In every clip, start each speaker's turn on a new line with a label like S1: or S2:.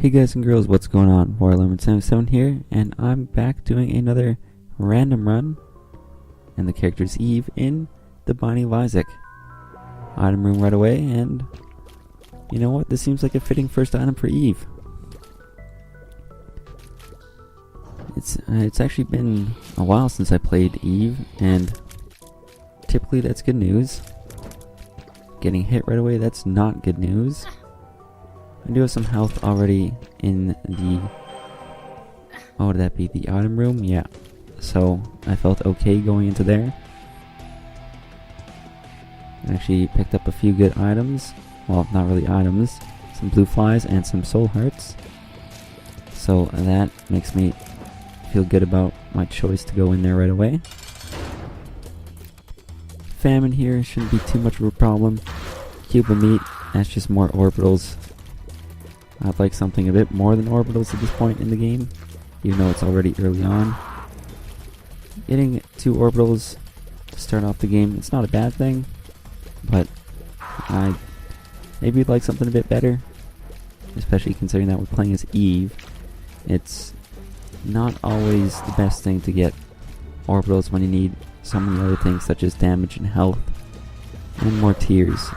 S1: Hey guys and girls, what's going on? Waterlemon77 here, and I'm back doing another random run, and the character's Eve in the Binding of Isaac. Item room right away, and you know what? This seems like a fitting first item for Eve. It's actually been a while since I played Eve, and typically that's good news. Getting hit right away, that's not good news. I do have some health already in the... what would that be? The item room? Yeah. So, I felt okay going into there. I actually picked up a few good items. Well, not really items. Some blue flies and some soul hearts. So, that makes me feel good about my choice to go in there right away. Famine here shouldn't be too much of a problem. Cube of meat, that's just more orbitals. I'd like something a bit more than orbitals at this point in the game, even though it's already early on. Getting 2 orbitals to start off the game, it's not a bad thing, but I maybe would like something a bit better, especially considering that we're playing as Eve. It's not always the best thing to get orbitals when you need so many other things such as damage and health and more tiers.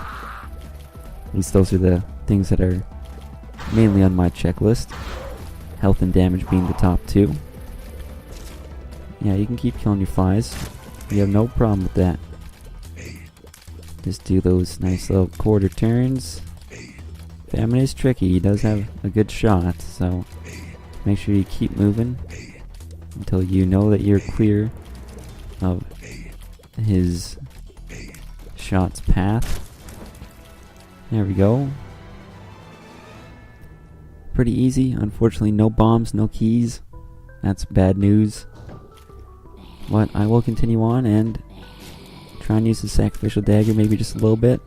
S1: At least those are the things that are mainly on my checklist, health and damage being the top 2. Yeah, you can keep killing your flies. You have no problem with that. Just do those nice little quarter turns. Famine is tricky. He does have a good shot, so make sure you keep moving until you know that you're clear of his shot's path. There we go. Pretty easy. Unfortunately, no bombs, no keys. That's bad news. But I will continue on and try and use the sacrificial dagger maybe just a little bit.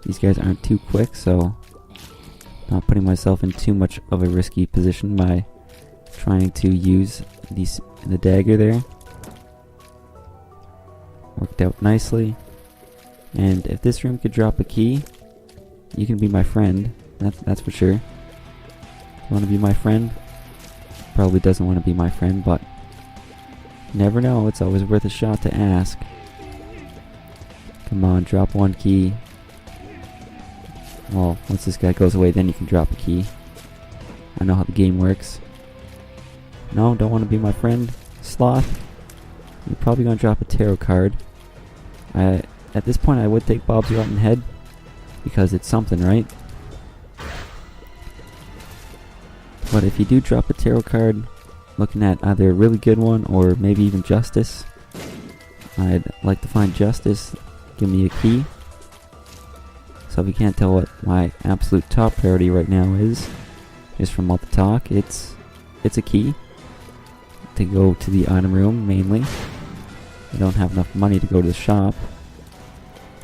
S1: These guys aren't too quick, so not putting myself in too much of a risky position by trying to use the dagger there. Worked out nicely. And if this room could drop a key, you can be my friend. That's for sure. You want to be my friend? Probably doesn't want to be my friend, but you never know. It's always worth a shot to ask. Come on, drop 1 key. Well, once this guy goes away, then you can drop a key. I know how the game works. No, don't want to be my friend, Sloth. You're probably going to drop a tarot card. At this point, I would take Bob's Rotten Head, because it's something, right? But if you do drop a tarot card, looking at either a really good one or maybe even Justice, I'd like to find Justice. Give me a key. So if you can't tell what my absolute top priority right now is, just from all the talk, it's a key to go to the item room mainly. I don't have enough money to go to the shop.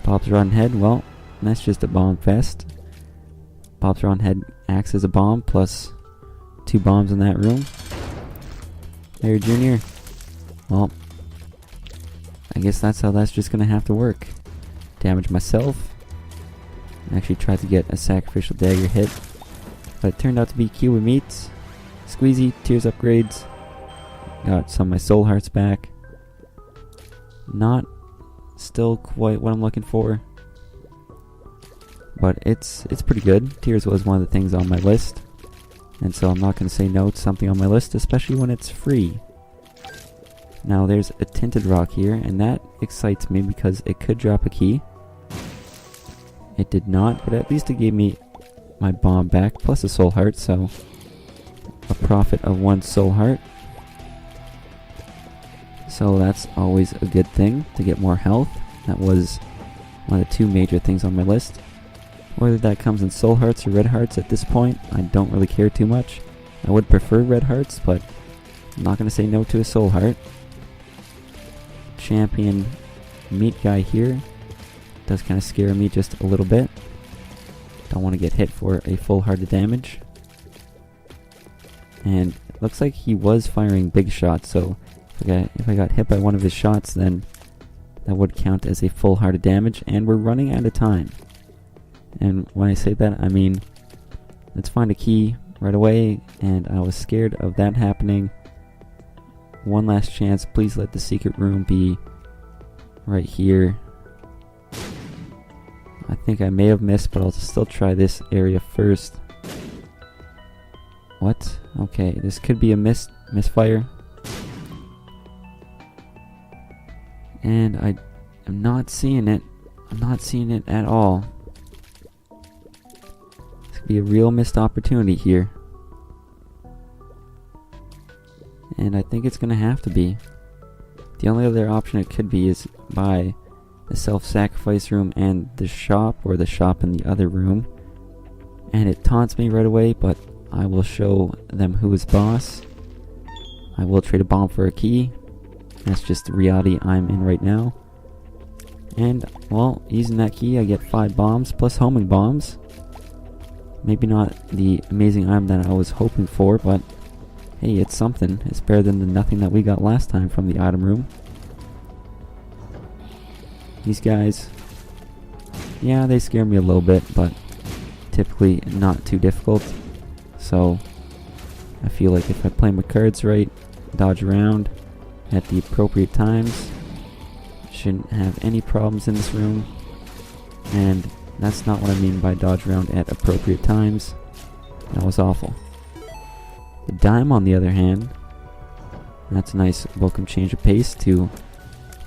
S1: Bob's Rotten Head, well, that's just a bomb fest. Bob's Rotten Head acts as a bomb plus 2 bombs in that room. There, Junior. Well, I guess that's how that's just gonna have to work. Damage myself. Actually tried to get a sacrificial dagger hit, but it turned out to be Cube of Meats. Squeezy, tears upgrades. Got some of my soul hearts back. Not still quite what I'm looking for, but it's pretty good. Tears was one of the things on my list, and so I'm not going to say no to something on my list, especially when it's free. Now there's a tinted rock here, and that excites me because it could drop a key. It did not, but at least it gave me my bomb back, plus a soul heart, so a profit of 1 soul heart. So that's always a good thing, to get more health. That was one of the 2 major things on my list. Whether that comes in soul hearts or red hearts at this point, I don't really care too much. I would prefer red hearts, but I'm not going to say no to a soul heart. Champion meat guy here does kind of scare me just a little bit. Don't want to get hit for a full heart of damage. And it looks like he was firing big shots, so if I got hit by one of his shots, then that would count as a full heart of damage, and we're running out of time. And when I say that, I mean, let's find a key right away, and I was scared of that happening. One last chance. Please let the secret room be right here. I think I may have missed, but I'll still try this area first. What? Okay, this could be a misfire. And I am not seeing it. I'm not seeing it at all. This could be a real missed opportunity here. And I think it's going to have to be. The only other option it could be is by the self-sacrifice room and the shop, or the shop in the other room. And it taunts me right away, but I will show them who is boss. I will trade a bomb for a key. That's just the reality I'm in right now. And, well, using that key I get 5 bombs plus homing bombs. Maybe not the amazing item that I was hoping for, but hey, it's something. It's better than the nothing that we got last time from the item room. These guys, yeah, they scare me a little bit, but typically not too difficult. So I feel like if I play my cards right, dodge around at the appropriate times, shouldn't have any problems in this room. And that's not what I mean by dodge around at appropriate times. That was awful. The dime, on the other hand, that's a nice welcome change of pace to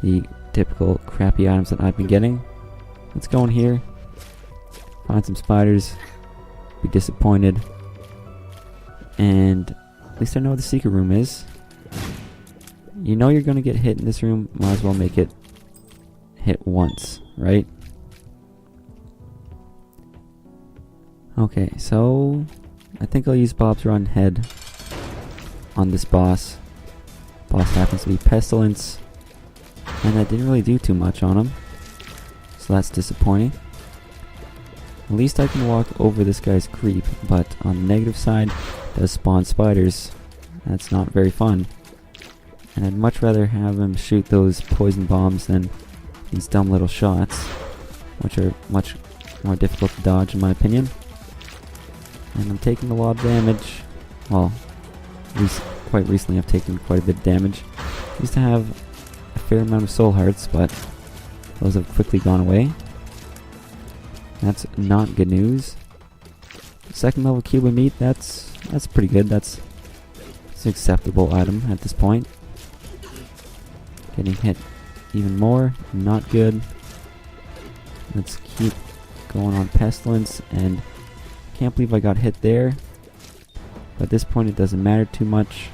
S1: the typical crappy items that I've been getting. Let's go in here, find some spiders, be disappointed, and at least I know what the secret room is. You know you're going to get hit in this room, might as well make it hit once, right? Okay, so I think I'll use Bob's Rotten Head on this boss. Boss happens to be Pestilence, and that didn't really do too much on him, so that's disappointing. At least I can walk over this guy's creep, but on the negative side, it does spawn spiders. That's not very fun. And I'd much rather have him shoot those poison bombs than these dumb little shots, which are much more difficult to dodge in my opinion. And I'm taking a lot of damage. Well, quite recently I've taken quite a bit of damage. I used to have a fair amount of soul hearts, but those have quickly gone away. That's not good news. Second level cube of meat, that's pretty good. That's an acceptable item at this point. Getting hit even more, not good. Let's keep going on Pestilence, and can't believe I got hit there. But at this point it doesn't matter too much.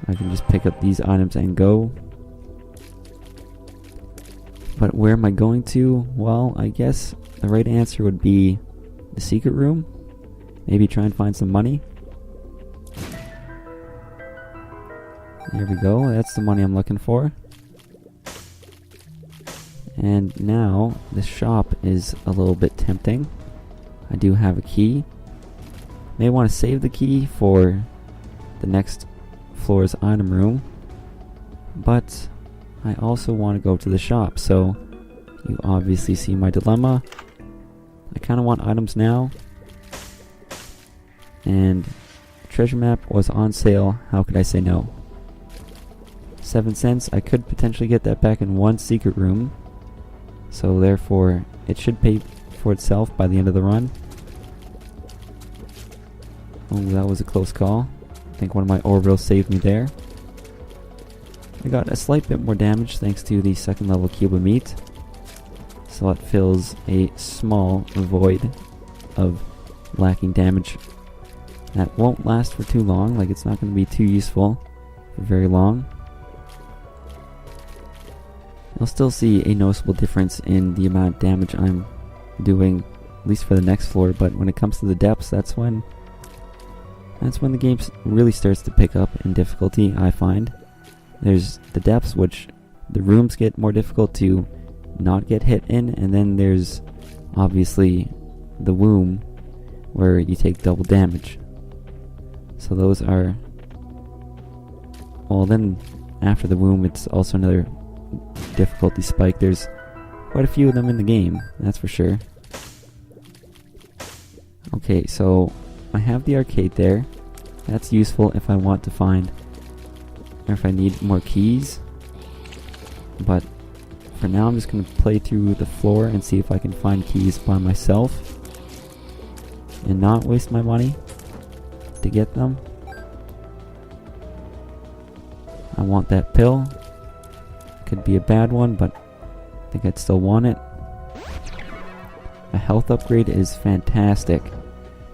S1: I can just pick up these items and go. But where am I going to? Well, I guess the right answer would be the secret room. Maybe try and find some money. There we go, that's the money I'm looking for. And now, the shop is a little bit tempting. I do have a key. May want to save the key for the next floor's item room. But I also want to go to the shop, so you obviously see my dilemma. I kind of want items now. And the treasure map was on sale, how could I say no? 7 cents, I could potentially get that back in one secret room. So therefore, it should pay for itself by the end of the run. Oh, that was a close call. I think one of my orbitals saved me there. I got a slight bit more damage thanks to the second level cube of meat. So it fills a small void of lacking damage. That won't last for too long, like it's not going to be too useful for very long. You'll still see a noticeable difference in the amount of damage I'm doing, at least for the next floor, but when it comes to the depths, that's when the game really starts to pick up in difficulty, I find. There's the depths, which the rooms get more difficult to not get hit in, and then there's obviously the womb, where you take double damage. So those are... Well, then after the womb, it's also another difficulty spike. There's quite a few of them in the game, that's for sure. Okay, so I have the arcade there. That's useful if I want to find, or if I need more keys. But for now, I'm just going to play through the floor and see if I can find keys by myself and not waste my money to get them. I want that pill. Could be a bad one, but I think I'd still want it. A health upgrade is fantastic.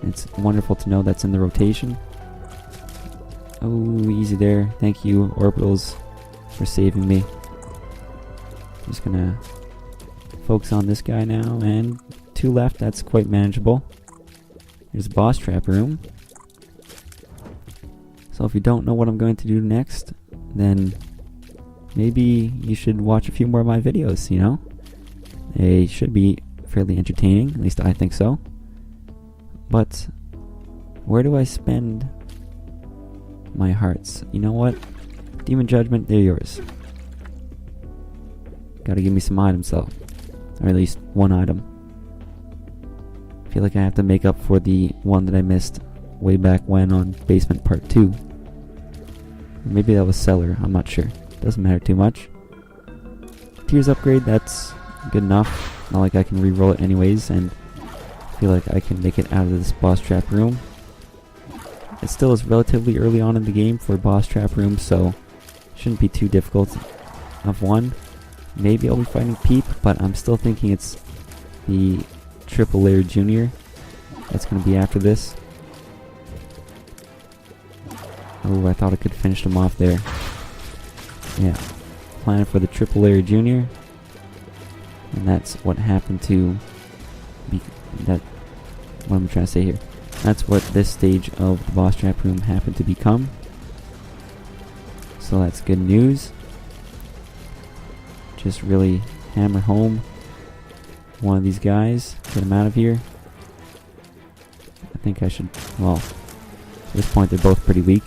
S1: It's wonderful to know that's in the rotation. Oh, easy there. Thank you, orbitals, for saving me. Just gonna focus on this guy now, and 2 left. That's quite manageable. There's a boss trap room. So if you don't know what I'm going to do next, then maybe you should watch a few more of my videos, you know? They should be fairly entertaining, at least I think so. But where do I spend my hearts? You know what? Demon Judgment, they're yours. Gotta give me some items though. Or at least one item. I feel like I have to make up for the one that I missed way back when on Basement Part 2. Maybe that was Cellar, I'm not sure. Doesn't matter too much. Tears upgrade, that's good enough. Not like I can re-roll it anyways, and I feel like I can make it out of this boss trap room. It still is relatively early on in the game for boss trap rooms, so shouldn't be too difficult of one. Maybe I'll be fighting Peep, but I'm still thinking it's the triple layer junior that's going to be after this. Oh, I thought I could finish them off there. Yeah, plan for the triple layer junior, and that's what happened to be that. What I'm trying to say here. That's what this stage of the boss trap room happened to become. So that's good news. Just really hammer home one of these guys. Get him out of here. I think I should, well, at this point they're both pretty weak.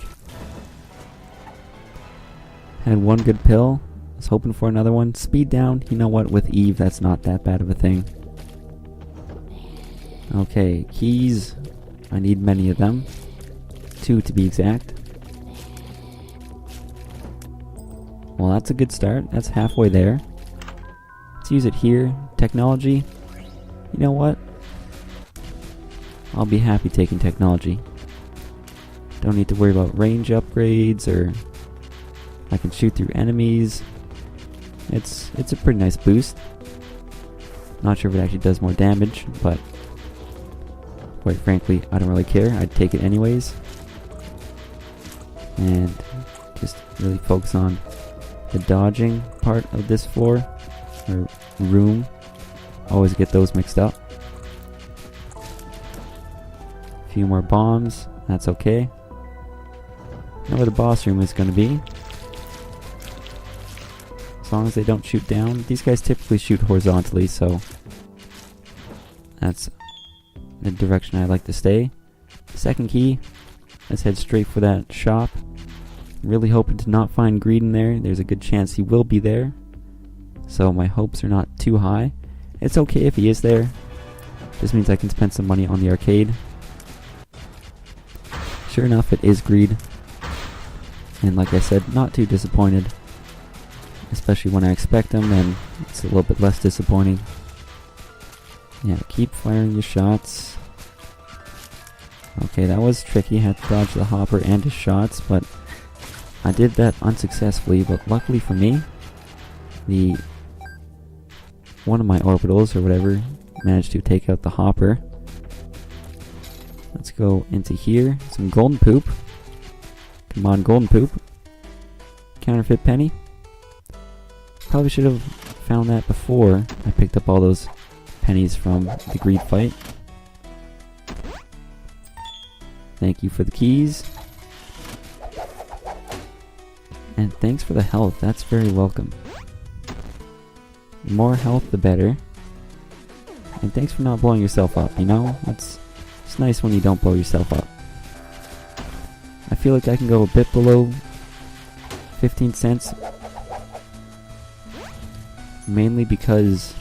S1: Had one good pill. Was hoping for another one. Speed down. You know what? With Eve, that's not that bad of a thing. Okay, keys. I need many of them. 2 to be exact. Well, that's a good start. That's halfway there. Let's use it here. Technology. You know what? I'll be happy taking technology. Don't need to worry about range upgrades, or I can shoot through enemies. It's a pretty nice boost. Not sure if it actually does more damage, but quite frankly, I don't really care. I'd take it anyways. And just really focus on the dodging part of this floor, or room. Always get those mixed up. A few more bombs. That's okay. Know where the boss room is going to be. As long as they don't shoot down. These guys typically shoot horizontally, so that's the direction I like to stay. Second key. Let's head straight for that shop. Really hoping to not find Greed in there. There's a good chance he will be there, so my hopes are not too high. It's okay if he is there. This means I can spend some money on the arcade. Sure enough, it is Greed. And like I said, not too disappointed. Especially when I expect him, and it's a little bit less disappointing. Yeah, keep firing your shots. Okay, that was tricky. Had to dodge the hopper and his shots, but I did that unsuccessfully. But luckily for me, one of my orbitals or whatever managed to take out the hopper. Let's go into here. Some golden poop. Come on, golden poop. Counterfeit penny. Probably should have found that before I picked up all those pennies from the greed fight. Thank you for the keys. And thanks for the health. That's very welcome. The more health, the better. And thanks for not blowing yourself up, you know? It's nice when you don't blow yourself up. I feel like I can go a bit below 15 cents. Mainly because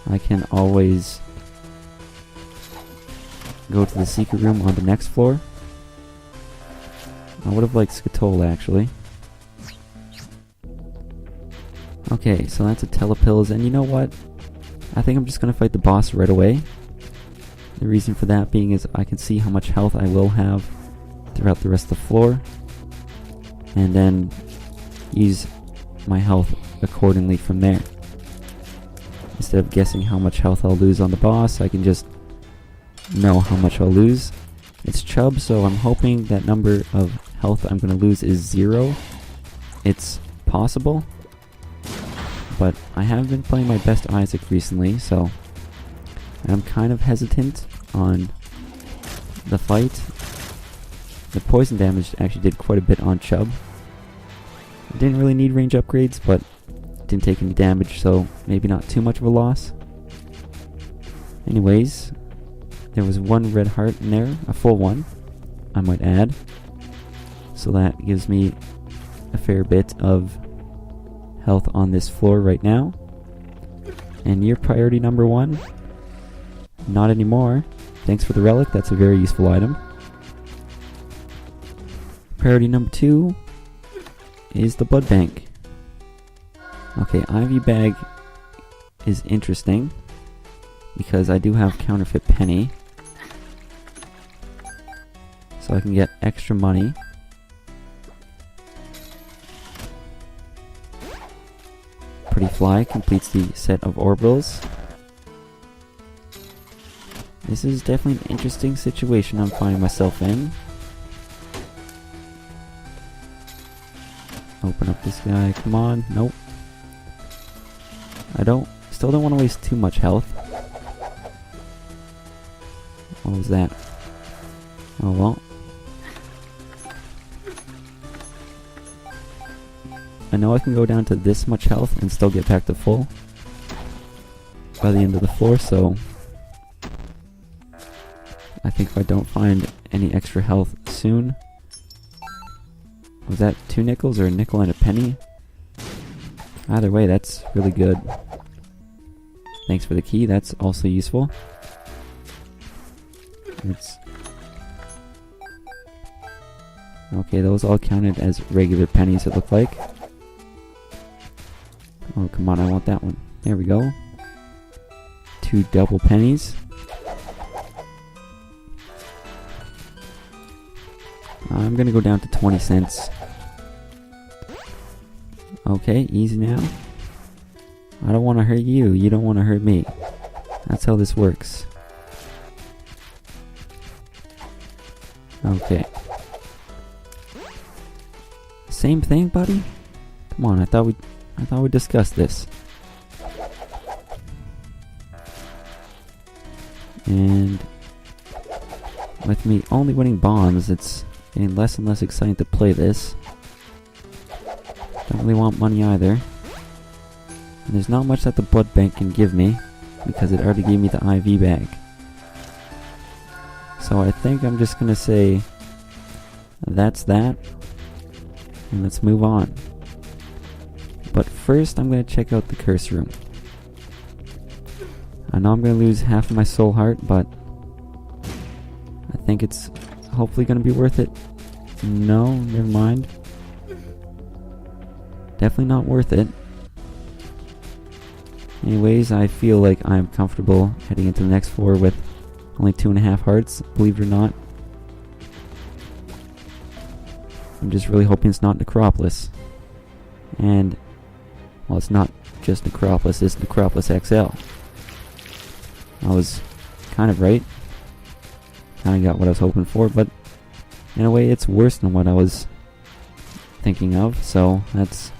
S1: I can always go to the secret room on the next floor. I would have liked Skatola, actually. Okay, so that's a Telepills, and you know what? I think I'm just gonna fight the boss right away. The reason for that being is I can see how much health I will have throughout the rest of the floor, and then use my health accordingly from there. Instead of guessing how much health I'll lose on the boss, I can just know how much I'll lose. It's Chubb, so I'm hoping that number of health I'm going to lose is 0. It's possible, but I have been playing my best Isaac recently, so I'm kind of hesitant on the fight. The poison damage actually did quite a bit on Chubb. I didn't really need range upgrades, but didn't take any damage, so maybe not too much of a loss. Anyways, there was one red heart in there, a full one, I might add. So that gives me a fair bit of health on this floor right now. And your priority number 1? Not anymore. Thanks for the relic, that's a very useful item. Priority number 2 is the blood bank. Okay, IV bag is interesting because I do have counterfeit penny, so I can get extra money. Pretty Fly completes the set of orbitals. This is definitely an interesting situation I'm finding myself in. Open up this guy, come on, nope. Still don't want to waste too much health. What was that? Oh well. I know I can go down to this much health and still get back to full by the end of the floor, so I think if I don't find any extra health soon. Was that 2 nickels or a nickel and a penny? Either way, that's really good. Thanks for the key, that's also useful. Okay, those all counted as regular pennies, it looked like. Oh, come on, I want that one. There we go. 2 double pennies. I'm gonna go down to 20 cents. Okay, easy now. I don't want to hurt you, you don't want to hurt me. That's how this works. Okay. Same thing, buddy? Come on, I thought we discussed this. And with me only winning bombs, it's getting less and less exciting to play this. Don't really want money either. And there's not much that the blood bank can give me, because it already gave me the IV bag. So I think I'm just gonna say that's that, and let's move on. But first I'm gonna check out the curse room. I know I'm gonna lose half of my soul heart, but I think it's hopefully gonna be worth it. No, never mind. Definitely not worth it. Anyways, I feel like I'm comfortable heading into the next floor with only 2.5 hearts, believe it or not. I'm just really hoping it's not Necropolis. And, well, it's not just Necropolis, it's Necropolis XL. I was kind of right. Kind of got what I was hoping for, but in a way it's worse than what I was thinking of, so that's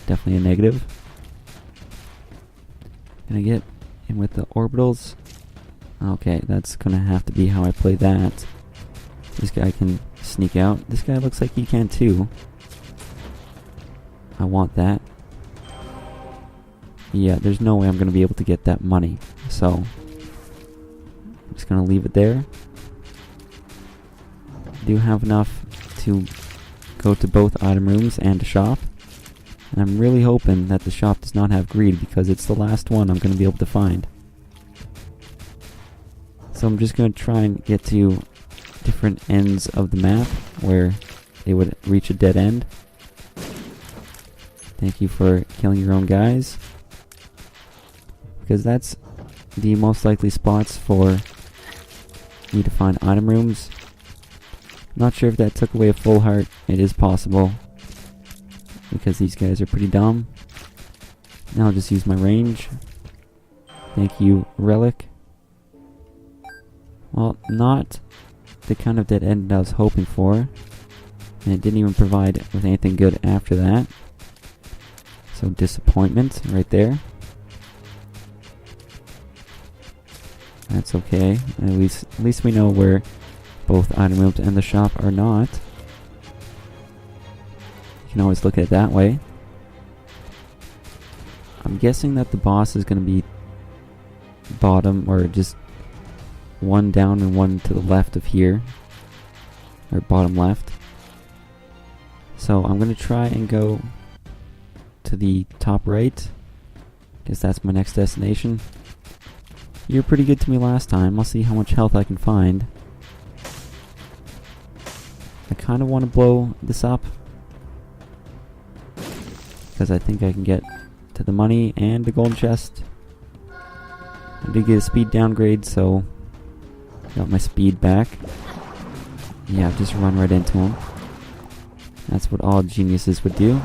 S1: definitely a negative. Gonna get in with the orbitals. Okay, that's gonna have to be how I play that. This guy can sneak out. This guy looks like he can too. I want that. Yeah, there's no way I'm gonna be able to get that money, so I'm just gonna leave it there. Do have enough to go to both item rooms and a shop. And I'm really hoping that the shop does not have greed, because it's the last one I'm going to be able to find. So I'm just going to try and get to different ends of the map where they would reach a dead end. Thank you for killing your own guys, because that's the most likely spots for me to find item rooms. Not sure if that took away a full heart. It is possible, because these guys are pretty dumb. Now I'll just use my range. Thank you, Relic. Well, not the kind of dead end I was hoping for, and it didn't even provide with anything good after that. So disappointment right there. That's okay. At least we know where both item rooms and the shop are not. You can always look at it that way. I'm guessing that the boss is going to be bottom, or just one down and one to the left of here, or bottom left. So I'm going to try and go to the top right, because that's my next destination. You were pretty good to me last time. I'll see how much health I can find. I kind of want to blow this up, because I think I can get to the money and the golden chest. I did get a speed downgrade, so got my speed back. Yeah, just run right into him. That's what all geniuses would do.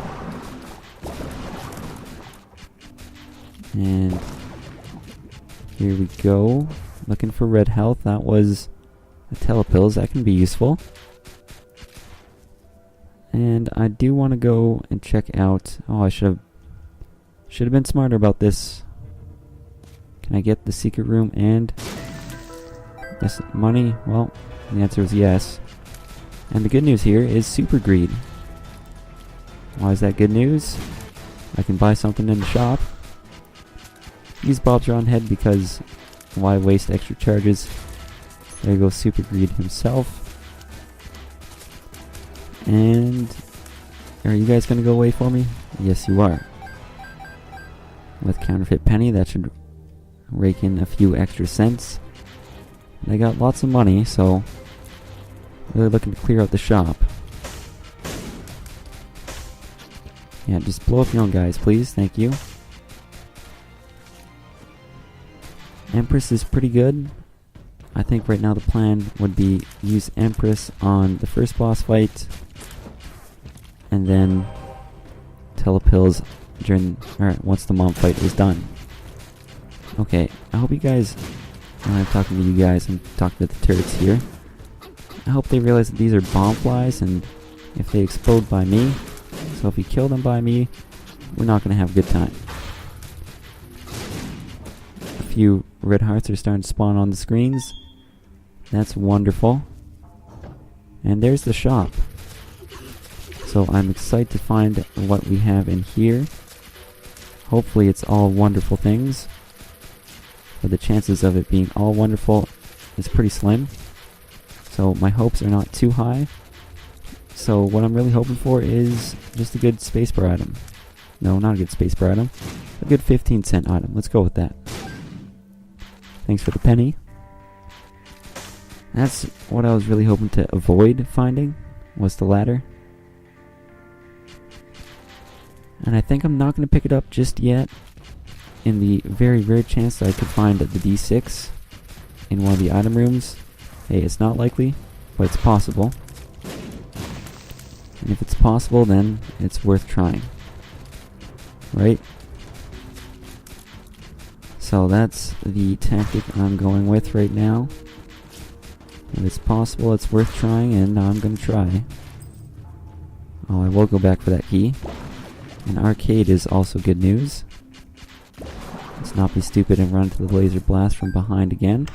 S1: And here we go. Looking for red health. That was a telepills. That can be useful. And I do want to go and check out... Oh, I should have been smarter about this. Can I get the secret room and this money? Well, the answer is yes. And the good news here is super greed. Why is that good news? I can buy something in the shop. Use Bob's round head, because why waste extra charges? There goes super greed himself. And are you guys gonna go away for me? Yes, you are. With counterfeit penny, that should rake in a few extra cents. And I got lots of money, so really looking to clear out the shop. Yeah, just blow up your own guys, please. Thank you. Empress is pretty good. I think right now the plan would be use Empress on the first boss fight, and then telepills once the mom fight is done. Okay, I hope you guys, when I'm talking to you guys, I'm talking to the turrets here, I hope they realize that these are bomb flies, and if they explode by me, so if you kill them by me, we're not going to have a good time. A few red hearts are starting to spawn on the screens. That's wonderful. And there's the shop. So I'm excited to find what we have in here. Hopefully it's all wonderful things, but the chances of it being all wonderful is pretty slim. So my hopes are not too high. So what I'm really hoping for is just a good spacebar item. No, not a good spacebar item. A good 15-cent item. Let's go with that. Thanks for the penny. That's what I was really hoping to avoid finding, was the ladder. And I think I'm not going to pick it up just yet, in the very rare chance that I could find the D6 in one of the item rooms. Hey, it's not likely, but it's possible. And if it's possible, then it's worth trying. Right? So that's the tactic I'm going with right now. If it's possible, it's worth trying, and I'm going to try. Oh, I will go back for that key. An arcade is also good news. Let's not be stupid and run to the laser blast from behind again.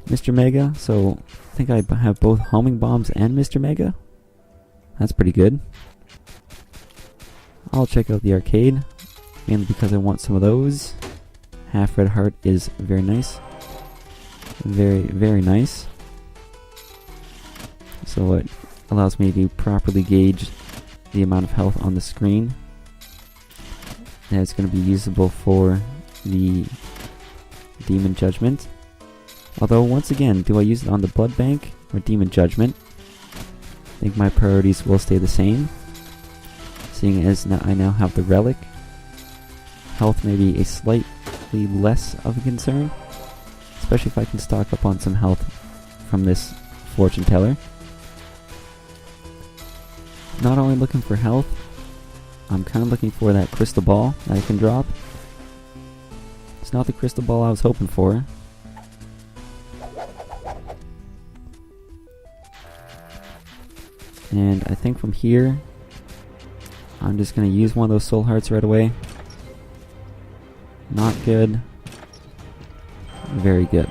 S1: Mr. Mega, so I think I have both homing bombs and Mr. Mega. That's pretty good. I'll check out the arcade, mainly because I want some of those. Half red heart is very nice. Very, very nice. So it allows me to properly gauge the amount of health on the screen. And it's going to be usable for the Demon Judgment. Although, once again, do I use it on the Blood Bank or Demon Judgment? I think my priorities will stay the same, seeing as I now have the Relic. Health may be a slightly less of a concern, especially if I can stock up on some health from this Fortune Teller. Not only looking for health, I'm kind of looking for that crystal ball that I can drop. It's not the crystal ball I was hoping for. And I think from here, I'm just going to use one of those soul hearts right away. Not good. Very good.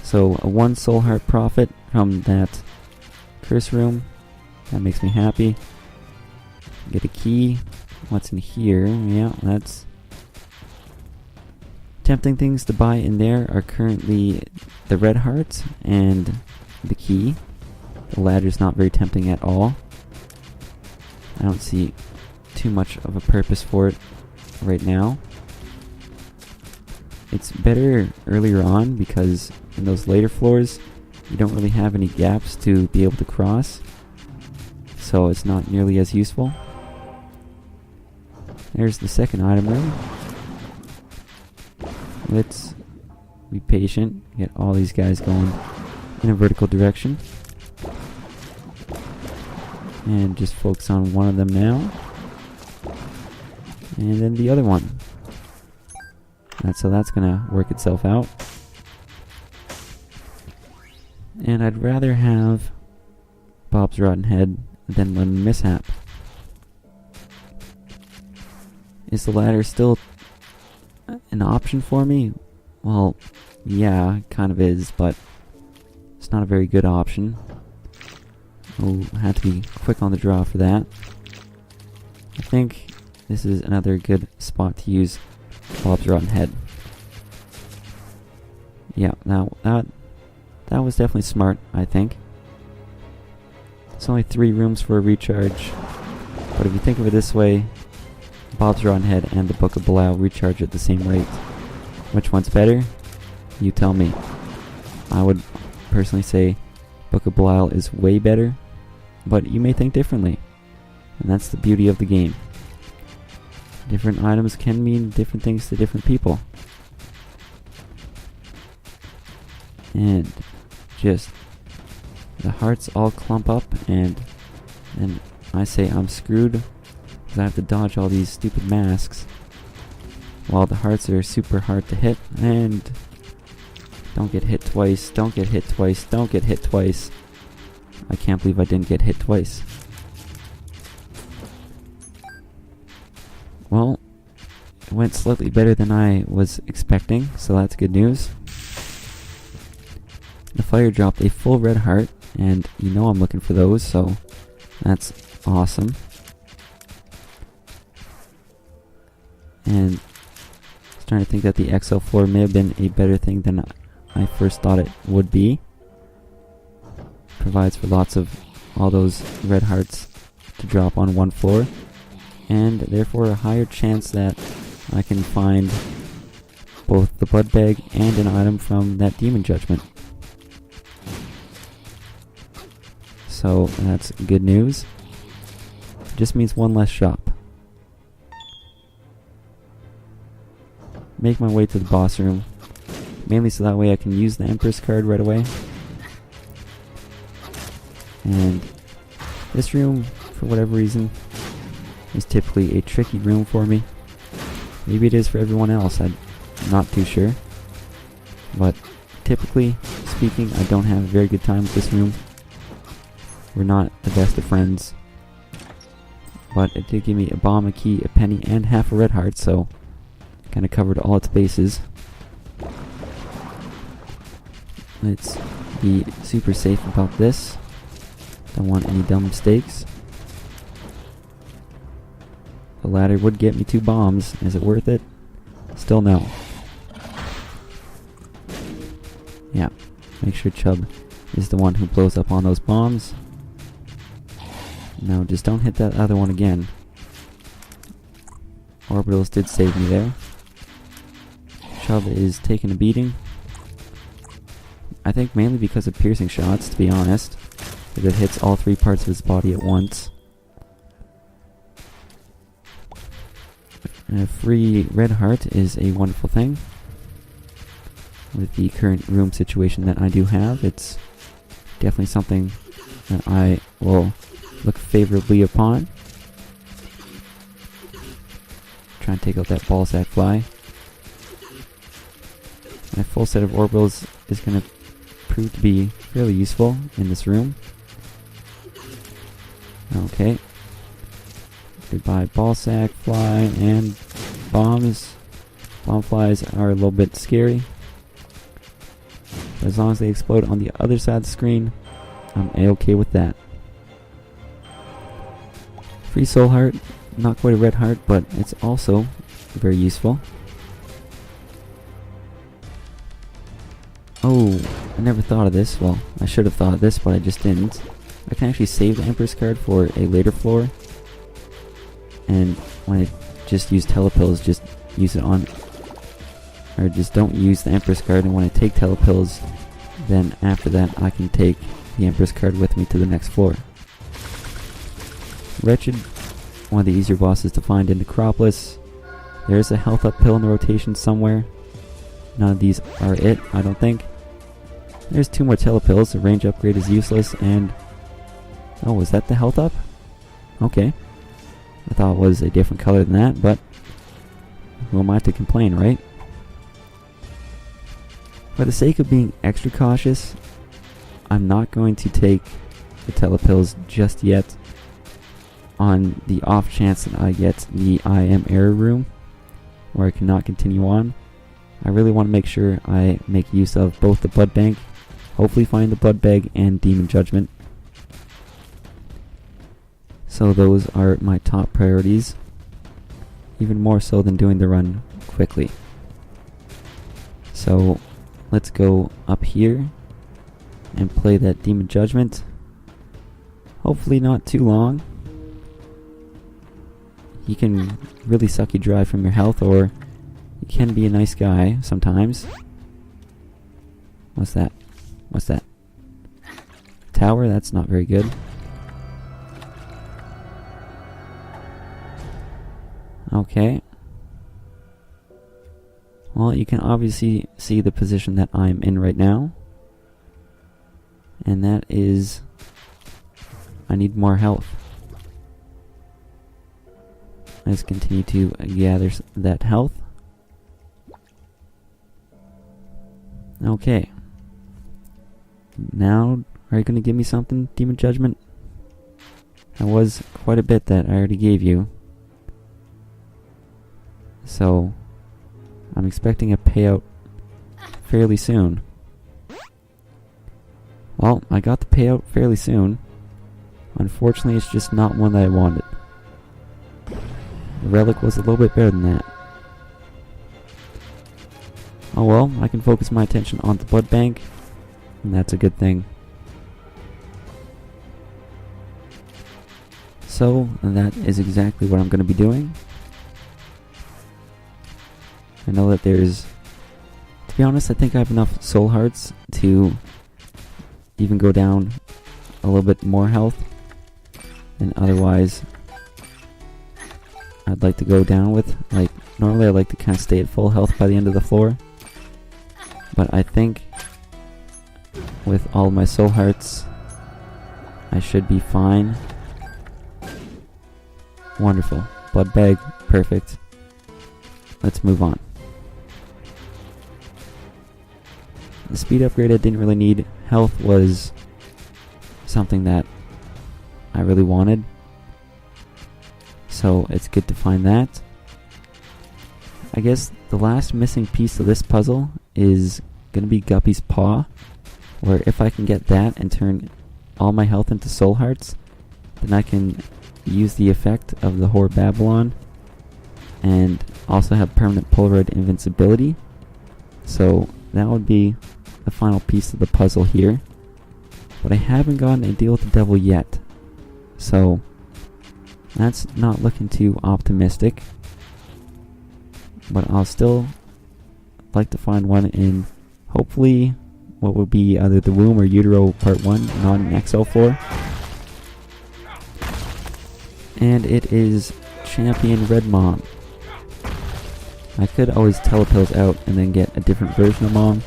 S1: So a 1 soul heart profit from that curse room. That makes me happy. Get a key. What's in here? Yeah, that's... Tempting things to buy in there are currently the red heart and the key. The ladder's not very tempting at all. I don't see too much of a purpose for it right now. It's better earlier on because in those later floors you don't really have any gaps to be able to cross, so it's not nearly as useful. There's the second item room. Let's be patient, get all these guys going in a vertical direction. And just focus on one of them now. And then the other one. So that's gonna work itself out. And I'd rather have Bob's Rotten Head than Lemon Mishap. Is the ladder still an option for me? Well, yeah, it kind of is, but it's not a very good option. We'll have to be quick on the draw for that. I think this is another good spot to use Bob's Rotten Head. Yeah, now that was definitely smart, I think. It's only 3 rooms for a recharge, but if you think of it this way, Bob's Rotten Head and the Book of Belial recharge at the same rate. Which one's better? You tell me. I would personally say Book of Belial is way better, but you may think differently, and that's the beauty of the game. Different items can mean different things to different people. And just the hearts all clump up, and I say I'm screwed because I have to dodge all these stupid masks while the hearts are super hard to hit. And don't get hit twice, don't get hit twice, don't get hit twice. I can't believe I didn't get hit twice. Well, it went slightly better than I was expecting, so that's good news. The fire dropped a full red heart, and you know I'm looking for those, so that's awesome. And I was trying to think that the XL floor may have been a better thing than I first thought it would be. Provides for lots of all those red hearts to drop on one floor, and therefore a higher chance that I can find both the blood bag and an item from that demon judgment. So that's good news. It just means one less shop. Make my way to the boss room, mainly so that way I can use the Empress card right away. And this room, for whatever reason, is typically a tricky room for me. Maybe it is for everyone else, I'm not too sure. But typically speaking, I don't have a very good time with this room. We're not the best of friends. But it did give me a bomb, a key, a penny, and half a red heart, so kind of covered all its bases. Let's be super safe about this. Don't want any dumb mistakes. The ladder would get me 2 bombs. Is it worth it? Still no. Yeah, make sure Chubb is the one who blows up on those bombs. No, just don't hit that other one again. Orbitals did save me there. Cub is taking a beating. I think mainly because of piercing shots, to be honest. Because it hits all 3 parts of his body at once. A free red heart is a wonderful thing. With the current room situation that I do have, it's definitely something that I will look favorably upon. Try and take out that ball sack fly. My full set of orbitals is going to prove to be fairly useful in this room. Okay. Goodbye ball sack, fly, and bombs. Bomb flies are a little bit scary. But as long as they explode on the other side of the screen, I'm A-okay with that. Free soul heart, not quite a red heart, but it's also very useful. Oh, I never thought of this. Well, I should have thought of this, but I just didn't. I can actually save the Empress card for a later floor. And when I just use telepills, just use it on... Or just don't use the Empress card, and when I take telepills, then after that I can take the Empress card with me to the next floor. Wretched, one of the easier bosses to find in Necropolis. There's a health up pill in the rotation somewhere. None of these are it, I don't think. There's 2 more telepills, the range upgrade is useless, and... Oh, was that the health up? Okay. I thought it was a different color than that, but... Who am I to complain, right? For the sake of being extra cautious, I'm not going to take the telepills just yet on the off chance that I get the I am error room where I cannot continue on. I really want to make sure I make use of both the blood bank, hopefully find the blood bag, and demon judgment. So those are my top priorities, even more so than doing the run quickly. So let's go up here and play that demon judgment. Hopefully not too long. He can really suck you dry from your health, or he can be a nice guy sometimes. What's that? What's that? Tower? That's not very good. Okay. Well, you can obviously see the position that I'm in right now. And that is... I need more health. Let's continue to gather that health. Okay. Now, are you going to give me something, Demon Judgment? That was quite a bit that I already gave you. So, I'm expecting a payout fairly soon. Well, I got the payout fairly soon. Unfortunately, it's just not one that I wanted. The relic was a little bit better than that. Oh well, I can focus my attention on the blood bank, and that's a good thing. So, that is exactly what I'm going to be doing. I know that there's... To be honest, I think I have enough soul hearts to even go down a little bit more health. And otherwise, I'd like to go down with, like, normally I like to kind of stay at full health by the end of the floor. But I think with all my soul hearts, I should be fine. Wonderful. Blood bag, perfect. Let's move on. The speed upgrade I didn't really need. Health was something that I really wanted. So it's good to find that. I guess the last missing piece of this puzzle is going to be Guppy's Paw. Where if I can get that and turn all my health into soul hearts, then I can use the effect of the Whore Babylon and also have permanent Polaroid invincibility. So that would be the final piece of the puzzle here. But I haven't gotten a deal with the devil yet. So that's not looking too optimistic. But I'll still like to find one in, hopefully, what would be either the womb or utero part 1, not an XL floor. And it is Champion Red Mom. I could always telepills out and then get a different version of Mom,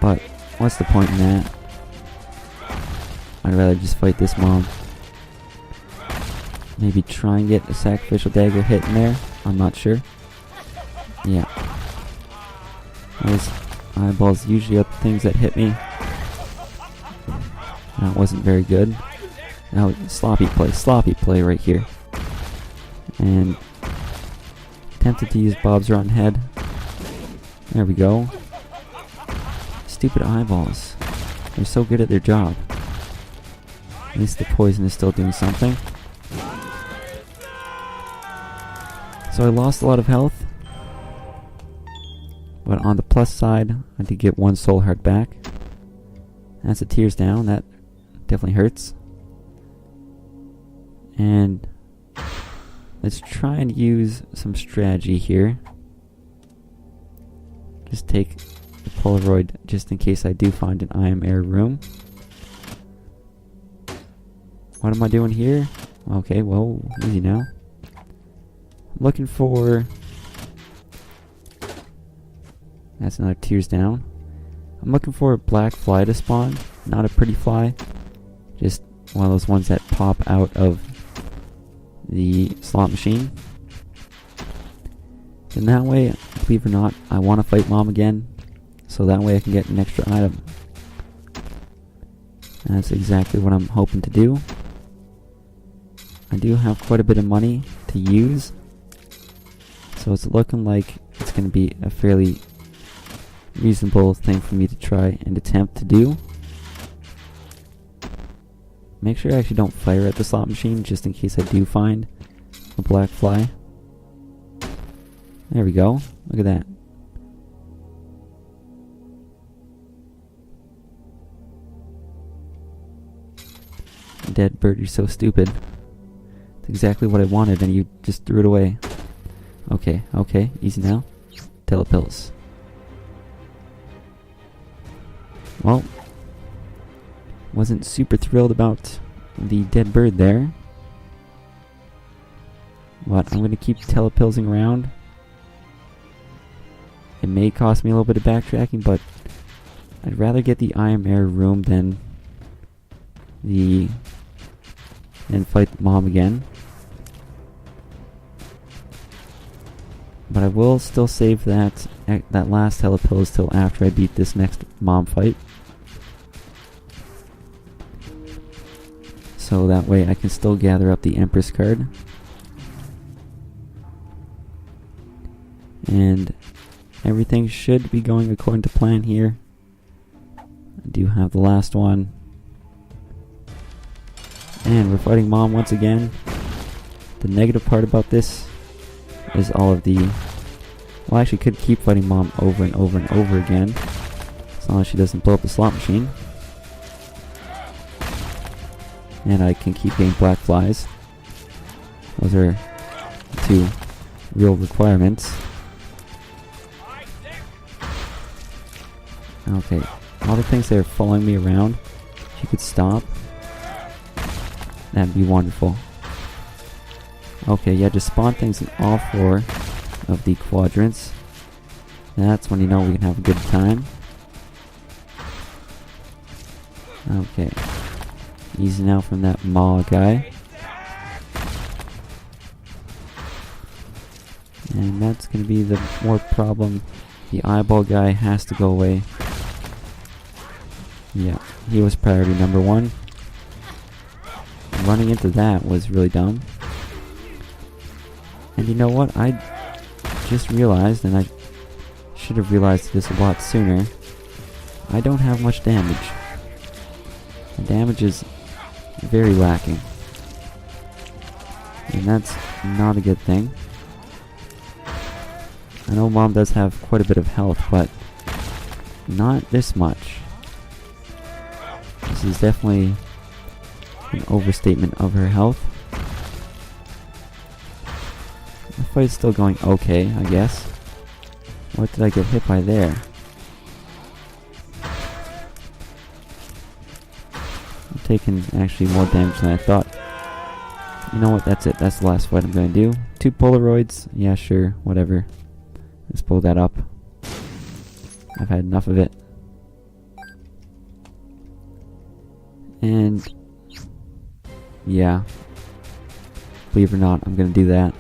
S1: but what's the point in that? I'd rather just fight this Mom. Maybe try and get a sacrificial dagger hit in there. I'm not sure. Yeah. Those eyeballs usually are the things that hit me. That wasn't very good. Now, sloppy play right here. And tempted to use Bob's Rotten Head. There we go. Stupid eyeballs. They're so good at their job. At least the poison is still doing something. So I lost a lot of health. But on the plus side, I did get 1 soul heart back. That's a tears down. That definitely hurts. And let's try and use some strategy here. Just take the Polaroid just in case I do find an I am air room. What am I doing here? Okay, well, easy now. I'm looking for... That's another tears down. I'm looking for a black fly to spawn. Not a pretty fly. Just one of those ones that pop out of the slot machine. And that way, believe it or not, I want to fight Mom again. So that way I can get an extra item. And that's exactly what I'm hoping to do. I do have quite a bit of money to use. So it's looking like it's going to be a fairly reasonable thing for me to try and attempt to do. Make sure I actually don't fire at the slot machine just in case I do find a black fly. There we go. Look at that. Dead bird, you're so stupid. It's exactly what I wanted and you just threw it away. Okay, okay, easy now. Telepills. Well, wasn't super thrilled about the dead bird there. But I'm going to keep telepilsing around. It may cost me a little bit of backtracking, but I'd rather get the I am air room than fight Mom again. But I will still save that last telepills till after I beat this next Mom fight. So that way I can still gather up the Empress card. And everything should be going according to plan here. I do have the last one. And we're fighting Mom once again. The negative part about this is all of the... Well, I actually could keep fighting Mom over and over and over again. As long as she doesn't blow up the slot machine. And I can keep getting black flies. Those are the 2 real requirements. Okay, all the things that are following me around, if you could stop, that'd be wonderful. Okay, yeah, just spawn things in all 4 of the quadrants. That's when you know we can have a good time. Okay. Easy now from that Maw guy. And that's going to be the more problem. The eyeball guy has to go away. Yeah, he was priority number 1. Running into that was really dumb. And you know what? I just realized, and I should have realized this a lot sooner, I don't have much damage. The damage is very lacking. And that's not a good thing. I know Mom does have quite a bit of health, but not this much. This is definitely an overstatement of her health. The fight's still going okay, I guess. What did I get hit by there? I'm taking actually more damage than I thought. You know what, that's it. That's the last fight I'm going to do. 2 Polaroids. Yeah, sure, whatever. Let's pull that up. I've had enough of it. And yeah, believe it or not, I'm going to do that.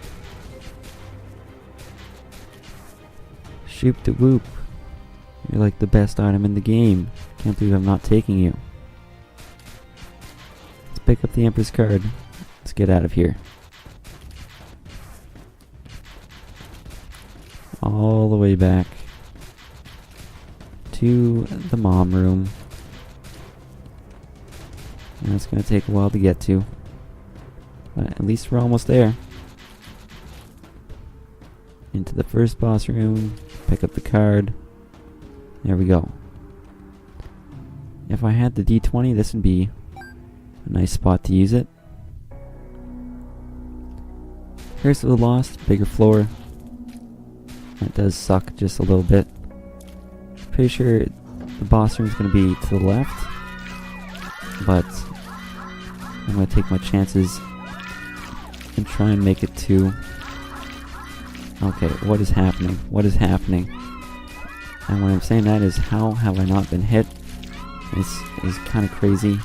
S1: Shoop de whoop. You're like the best item in the game. Can't believe I'm not taking you. Let's pick up the Emperor's card. Let's get out of here. All the way back to the mom room. And it's going to take a while to get to. But at least we're almost there. Into the first boss room. Pick up the card. There we go. If I had the D20, this would be a nice spot to use it. Here's the Lost, bigger floor. That does suck just a little bit. Pretty sure the boss room is going to be to the left. But I'm going to take my chances and try and make it to... Okay, what is happening? What is happening? And what I'm saying that is, how have I not been hit? This is kind of crazy.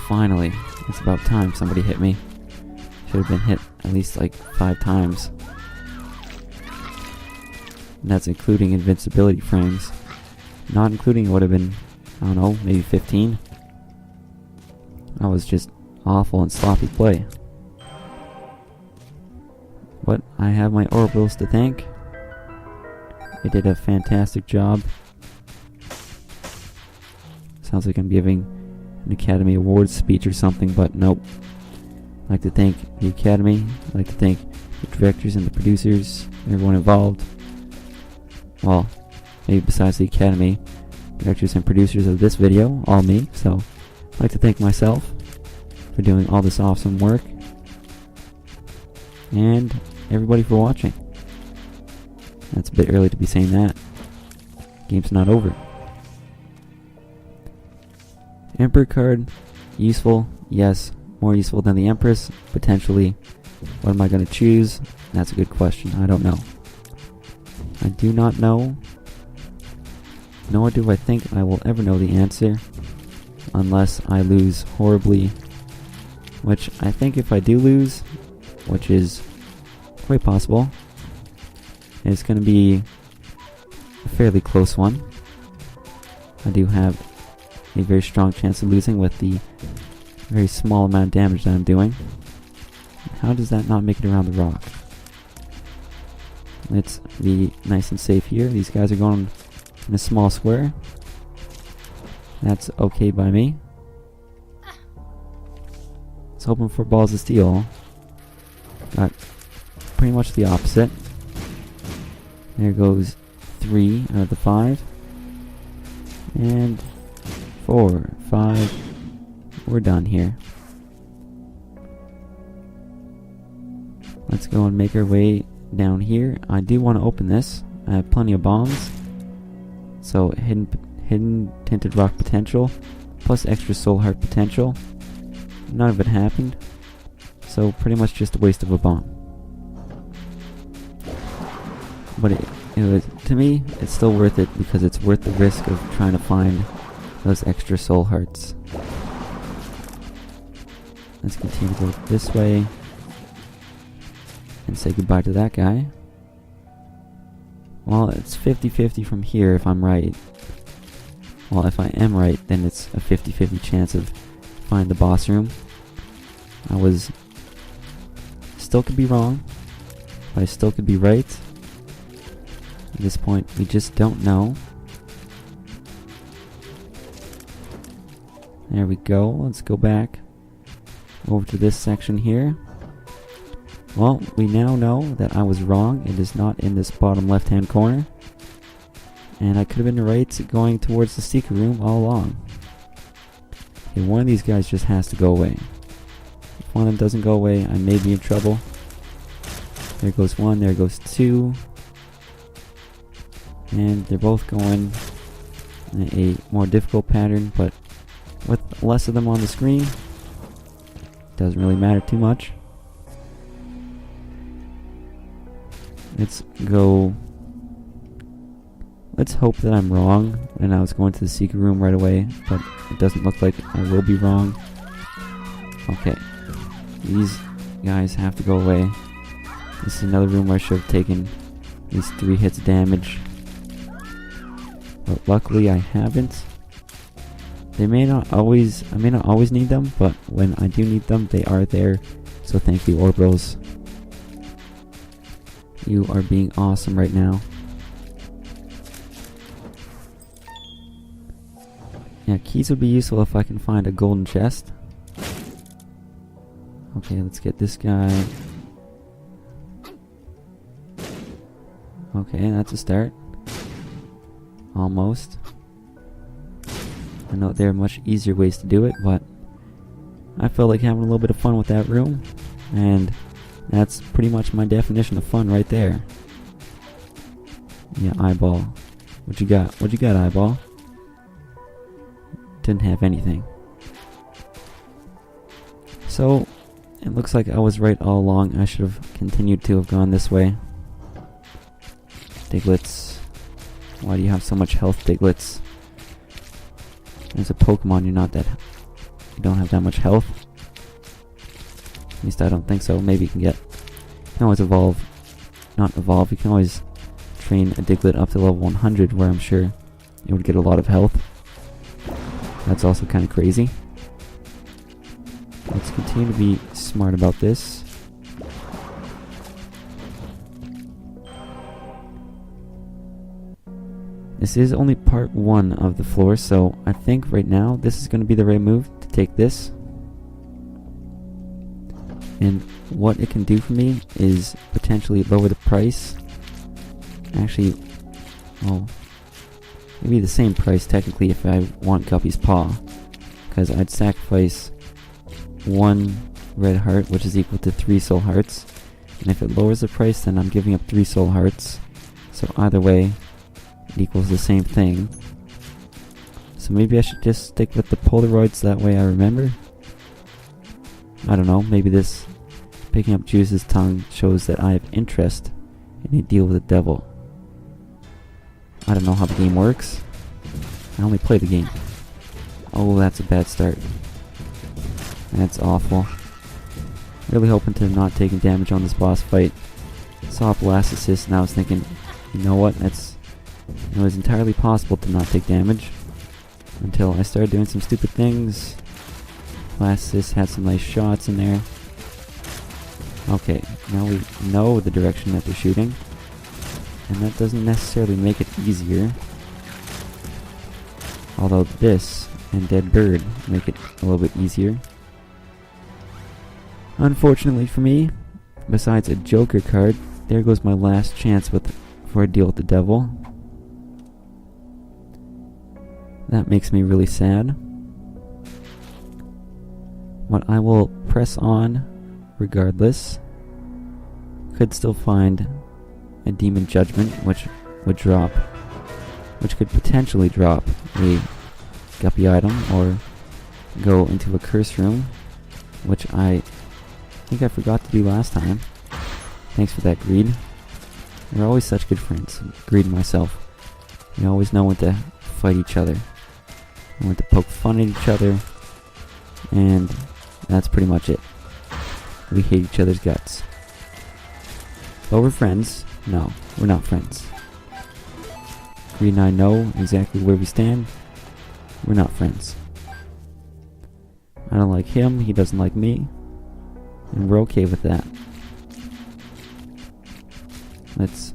S1: Finally, it's about time somebody hit me. Should have been hit at least like 5 times. And that's including invincibility frames. Not including, it would have been, I don't know, maybe 15. That was just awful and sloppy play. But I have my orbitals to thank. They did a fantastic job. Sounds like I'm giving an Academy Awards speech or something, but nope. I'd like to thank the Academy. I'd like to thank the directors and the producers, everyone involved. Well, maybe besides the Academy, directors and producers of this video, all me. So I'd like to thank myself for doing all this awesome work. And everybody for watching. That's a bit early to be saying that. Game's not over. Emperor card, useful, yes. More useful than the Empress, potentially. What am I going to choose? That's a good question. I don't know. I do not know. Nor do I think I will ever know the answer. Unless I lose horribly. Which I think if I do lose, which is quite possible, it's going to be a fairly close one. I do have a very strong chance of losing with the very small amount of damage that I'm doing. How does that not make it around the rock? Let's be nice and safe here. These guys are going in a small square. That's okay by me. Let's hoping for balls of steel. Got pretty much the opposite. There goes 3 out of the 5. And 4, 5. We're done here. Let's go and make our way down here. I do want to open this. I have plenty of bombs. So hidden tinted rock potential plus extra soul heart potential. None of it happened. So pretty much just a waste of a bomb. But it was, to me, it's still worth it because it's worth the risk of trying to find those extra soul hearts. Let's continue to go this way and say goodbye to that guy. Well, it's 50-50 from here if I'm right. Well, if I am right, then it's a 50-50 chance of finding the boss room. I was... still could be wrong, but I still could be right. At this point, we just don't know. There we go. Let's go back over to this section here. Well, we now know that I was wrong. It is not in this bottom left-hand corner. And I could have been right going towards the secret room all along. Okay, one of these guys just has to go away. If one of them doesn't go away, I may be in trouble. There goes 1, there goes 2. And they're both going in a more difficult pattern, but with less of them on the screen, doesn't really matter too much. Let's go. Let's hope that I'm wrong, and I was going to the secret room right away, but it doesn't look like I will be wrong. Okay. These guys have to go away. This is another room where I should have taken at least 3 hits of damage. But luckily I haven't. I may not always need them, but when I do need them, they are there. So thank you, Orbitals. You are being awesome right now. Yeah, keys would be useful if I can find a golden chest. Okay, let's get this guy. Okay, that's a start. Almost. I know there are much easier ways to do it, but I felt like having a little bit of fun with that room, and that's pretty much my definition of fun right there. Yeah, eyeball. What you got? What you got, eyeball? Didn't have anything. So, it looks like I was right all along. I should have continued to have gone this way. Diglets. Why do you have so much health, Diglets? As a Pokemon, you don't have that much health. At least I don't think so. Maybe you can always evolve. Not evolve, you can always train a Diglett up to level 100, where I'm sure it would get a lot of health. That's also kind of crazy. Let's continue to be smart about this. This is only part 1 of the floor, so I think right now this is going to be the right move to take this. And what it can do for me is potentially lower the price. Actually, well, maybe the same price technically if I want Guppy's Paw, because I'd sacrifice 1 red heart, which is equal to 3 soul hearts. And if it lowers the price, then I'm giving up 3 soul hearts. So either way, it equals the same thing. So maybe I should just stick with the Polaroids, that way I remember. I don't know, maybe this picking up Juice's tongue shows that I have interest in a deal with the devil. I don't know how the game works. I only play the game. Oh, that's a bad start. That's awful. Really hoping to not taking damage on this boss fight. Saw a blast assist and I was thinking, you know what, it was entirely possible to not take damage. Until I started doing some stupid things. Blast assist had some nice shots in there. Okay, now we know the direction that they're shooting. And that doesn't necessarily make it easier. Although this and Dead Bird make it a little bit easier. Unfortunately for me, besides a Joker card, there goes my last chance for a deal with the devil. That makes me really sad. But I will press on regardless. Could still find a Demon Judgment, which could potentially drop a Guppy item, or go into a curse room, which I think I forgot to do last time. Thanks for that, Greed. We're always such good friends, Greed and myself. We always know when to fight each other, and when to poke fun at each other, and that's pretty much it. We hate each other's guts. But we're friends. No, we're not friends. Greed and I know exactly where we stand. We're not friends. I don't like him, he doesn't like me, and we're okay with that. Let's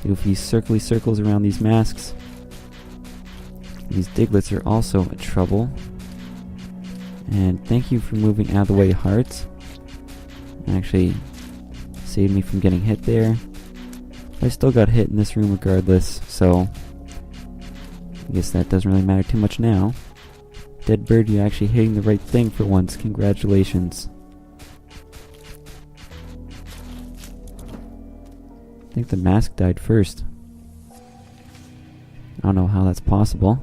S1: do a few circly circles around these masks. These Diglets are also a trouble. And thank you for moving out of the way, Hearts. Actually saved me from getting hit there. I still got hit in this room regardless, so I guess that doesn't really matter too much now. Dead Bird, you're actually hitting the right thing for once. Congratulations. I think the mask died first. I don't know how that's possible.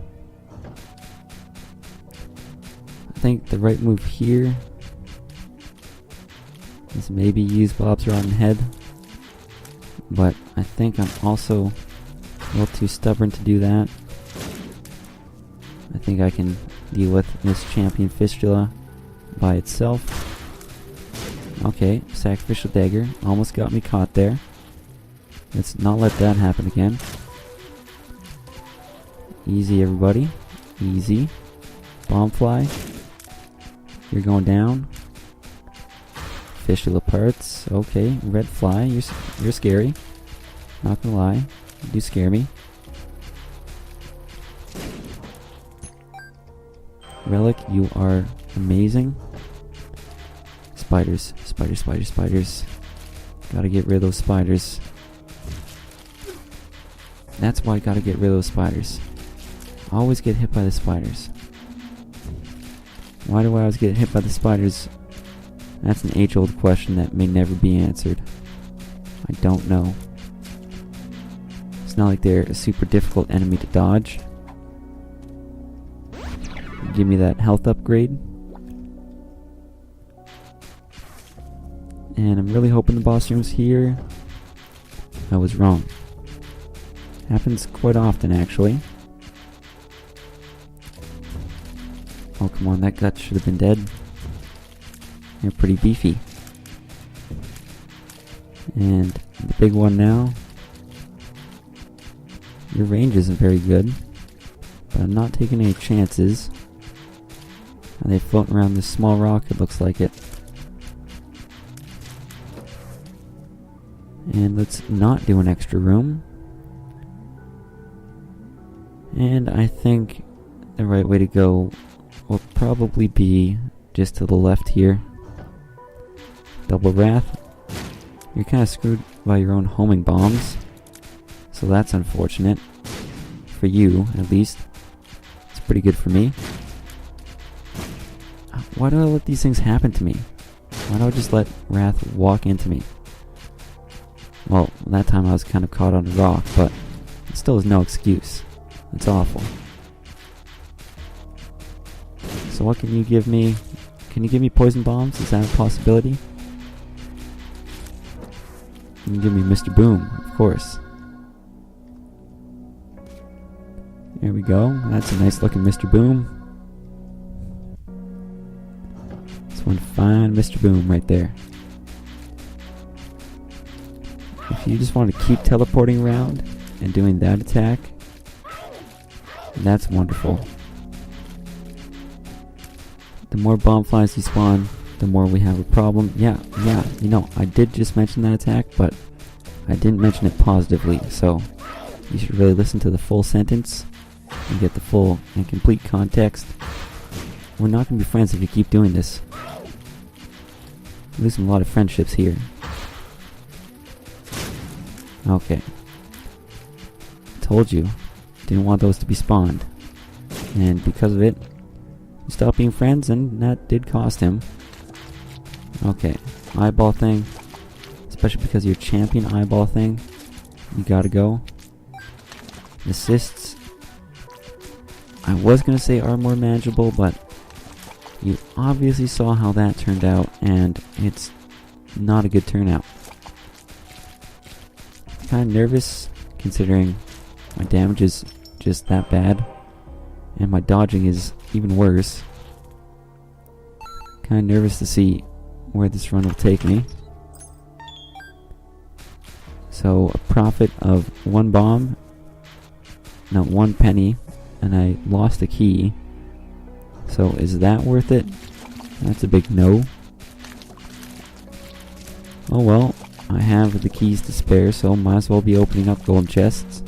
S1: I think the right move here is maybe use Bob's rotten head, but I think I'm also a little too stubborn to do that. I think I can deal with this champion fistula by itself. Okay, sacrificial dagger almost got me caught there. Let's not let that happen again. Easy, everybody. Easy. Bombfly. You're going down. Fistula parts. Okay, red fly. You're scary. Not gonna lie. You do scare me. Relic, you are amazing. Spiders. Spiders, spiders, spiders. Gotta get rid of those spiders. That's why I gotta get rid of those spiders. I always get hit by the spiders. Why do I always get hit by the spiders? That's an age-old question that may never be answered. I don't know. It's not like they're a super difficult enemy to dodge. Give me that health upgrade. And I'm really hoping the boss room's here. I was wrong. Happens quite often, actually. Oh, come on, that gut should have been dead. You're pretty beefy. And the big one now. Your range isn't very good, but I'm not taking any chances. Are they floating around this small rock? It looks like it. And let's not do an extra room. And I think the right way to go will probably be just to the left here. Double Wrath. You're kind of screwed by your own homing bombs, so that's unfortunate. For you, at least. It's pretty good for me. Why do I let these things happen to me? Why do I just let Wrath walk into me? Well, that time I was kind of caught on a rock, but it still is no excuse. It's awful. So what can you give me? Can you give me poison bombs? Is that a possibility? You can give me Mr. Boom, of course. There we go. That's a nice looking Mr. Boom. That's one fine Mr. Boom right there. If you just want to keep teleporting around and doing that attack, that's wonderful. The more bomb flies you spawn, the more we have a problem. Yeah, you know, I did just mention that attack, but I didn't mention it positively, so you should really listen to the full sentence and get the full and complete context. We're not going to be friends if you keep doing this. We're losing a lot of friendships here. Okay. Told you. Didn't want those to be spawned. And because of it, we stopped being friends, and that did cost him. Okay. Eyeball thing. Especially because of your champion eyeball thing. You gotta go. Assists. I was gonna say are more manageable, but you obviously saw how that turned out, and it's not a good turnout. Kind of nervous, considering my damage is just that bad, and my dodging is even worse. Kind of nervous to see where this run will take me. So a profit of 1 bomb, no, 1 penny, and I lost a key. So is that worth it? That's a big no. Oh well, I have the keys to spare, so might as well be opening up gold chests.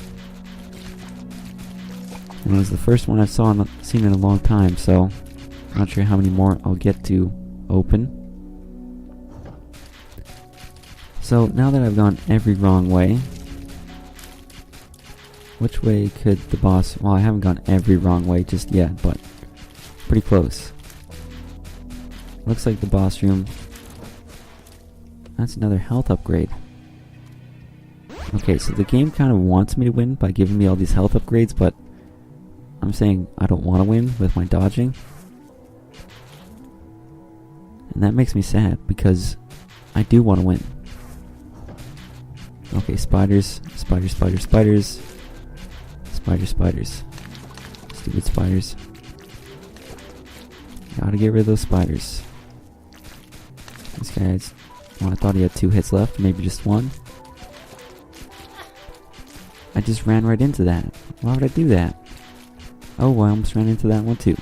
S1: And it was the first one I've seen in a long time, so not sure how many more I'll get to open. So now that I've gone every wrong way, which way could the boss... Well, I haven't gone every wrong way just yet, but pretty close. Looks like the boss room... That's another health upgrade. Okay, so the game kind of wants me to win by giving me all these health upgrades, but I'm saying I don't want to win with my dodging. And that makes me sad because I do want to win. Okay, spiders. Spiders, spiders, spiders. Spiders, spiders. Stupid spiders. Gotta get rid of those spiders. This guy's... Well, I thought he had 2 hits left, maybe just 1. I just ran right into that. Why would I do that? Oh, I almost ran into that one too.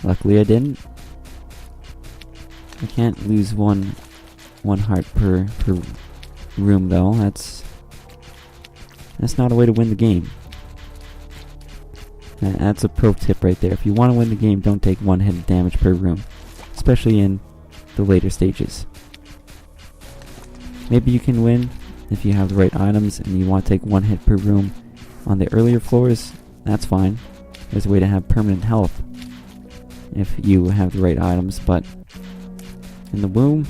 S1: Luckily I didn't. I can't lose one heart per room though. That's not a way to win the game. That's a pro tip right there. If you want to win the game, don't take 1 hit of damage per room, especially in the later stages. Maybe you can win if you have the right items and you want to take 1 hit per room on the earlier floors. That's fine. There's a way to have permanent health if you have the right items, but in the womb,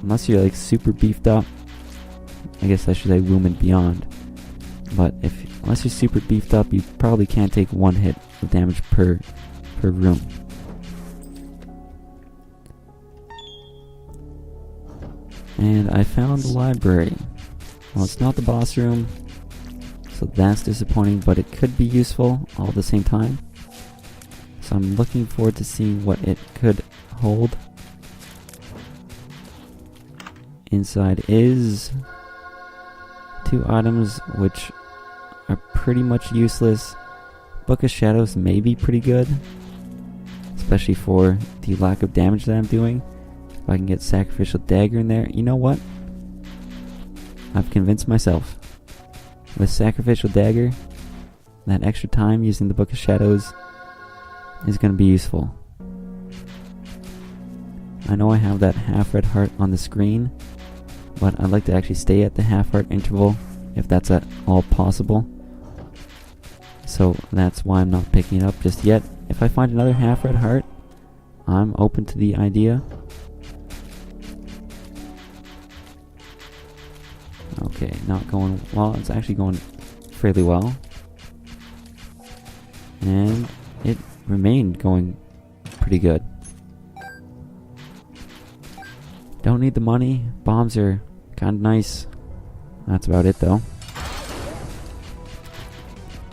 S1: unless you're like super beefed up, I guess I should say womb and beyond, but unless you're super beefed up, you probably can't take 1 hit of damage per room. And I found the library. Well, it's not the boss room, so that's disappointing, but it could be useful all at the same time. So I'm looking forward to seeing what it could hold. Inside is 2 items which are pretty much useless. Book of Shadows may be pretty good, especially for the lack of damage that I'm doing. If I can get Sacrificial Dagger in there, you know what? I've convinced myself. With Sacrificial Dagger, that extra time using the Book of Shadows is going to be useful. I know I have that half red heart on the screen, but I'd like to actually stay at the half heart interval if that's at all possible. So that's why I'm not picking it up just yet. If I find another half red heart, I'm open to the idea. Okay, not going well. It's actually going fairly well. And it remained going pretty good. Don't need the money. Bombs are kind of nice. That's about it though.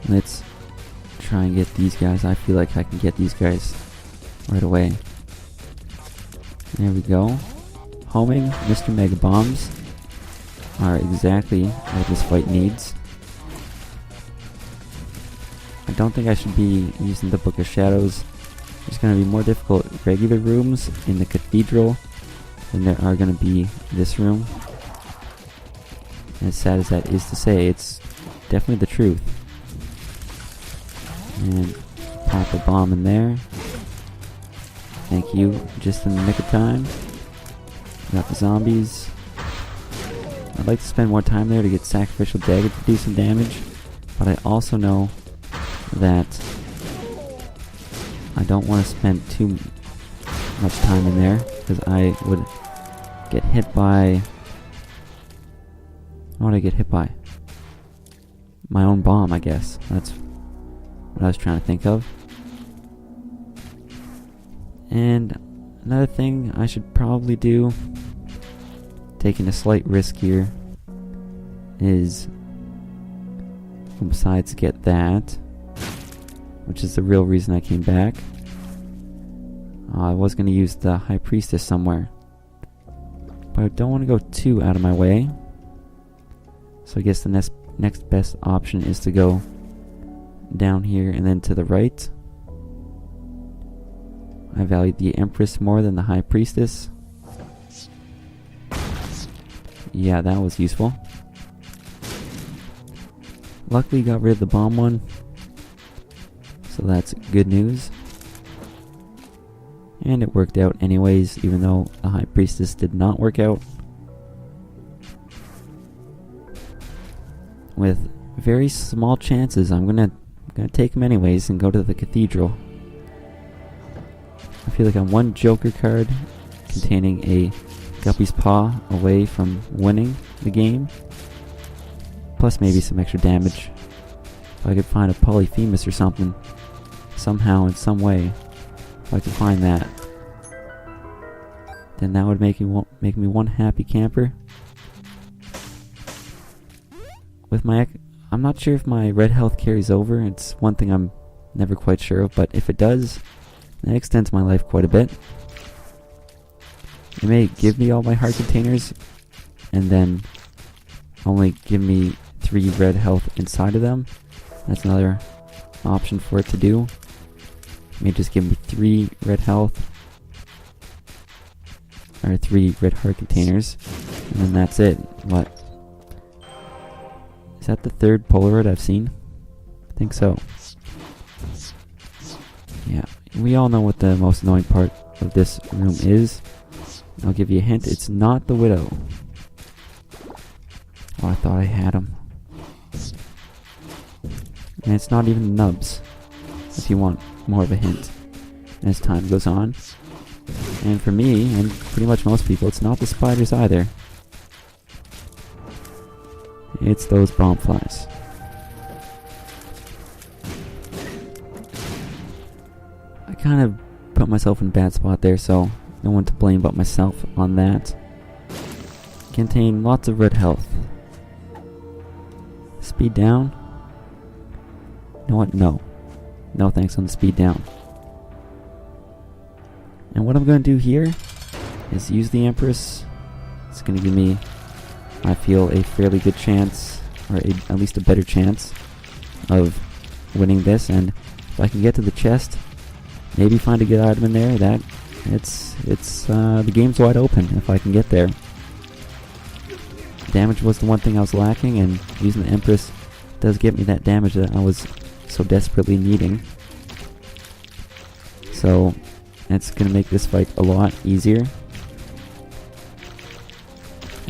S1: Let's try and get these guys. I feel like I can get these guys right away. There we go. Homing Mr. Mega Bombs are exactly what this fight needs. I don't think I should be using the Book of Shadows. There's going to be more difficult regular rooms in the cathedral than there are going to be this room. As sad as that is to say, it's definitely the truth. And pop a bomb in there. Thank you, just in the nick of time. Got the zombies. I'd like to spend more time there to get Sacrificial Dagger to do some damage, but I also know that I don't want to spend too much time in there, because I would get hit by... What would I get hit by? My own bomb, I guess. That's what I was trying to think of. And another thing I should probably do, taking a slight risk here, is, besides get that, which is the real reason I came back, I was going to use the High Priestess somewhere, but I don't want to go too out of my way. So I guess the next best option is to go down here and then to the right. I valued the Empress more than the High Priestess. Yeah, that was useful. Luckily got rid of the bomb one, so that's good news. And it worked out anyways, even though the High Priestess did not work out. With very small chances, I'm gonna take them anyways and go to the cathedral. I feel like I'm one Joker card containing a Guppy's Paw away from winning the game, plus maybe some extra damage If I could find a Polyphemus or something, somehow, in some way, if I could find that, then that would make me one happy camper. With my, I'm not sure if my red health carries over. It's one thing I'm never quite sure of, but if it does, that extends my life quite a bit. It may give me all my heart containers, and then only give me 3 red health inside of them. That's another option for it to do. It may just give me 3 red health, or 3 red heart containers, and then that's it. What? Is that the 3rd Polaroid I've seen? I think so. Yeah, we all know what the most annoying part of this room is. I'll give you a hint, it's not the Widow. Oh, I thought I had him. And it's not even the Nubs, if you want more of a hint as time goes on. And for me, and pretty much most people, it's not the spiders either. It's those bomb flies. I kind of put myself in a bad spot there, so no one to blame but myself on that. Contain lots of red health. Speed down? You know what? No. No thanks on the speed down. And what I'm going to do here is use the Empress. It's going to give me, I feel, a fairly good chance, or at least a better chance, of winning this. And if I can get to the chest, maybe find a good item in there, that the game's wide open if I can get there. Damage was the one thing I was lacking, and using the Empress does get me that damage that I was so desperately needing. So that's going to make this fight a lot easier.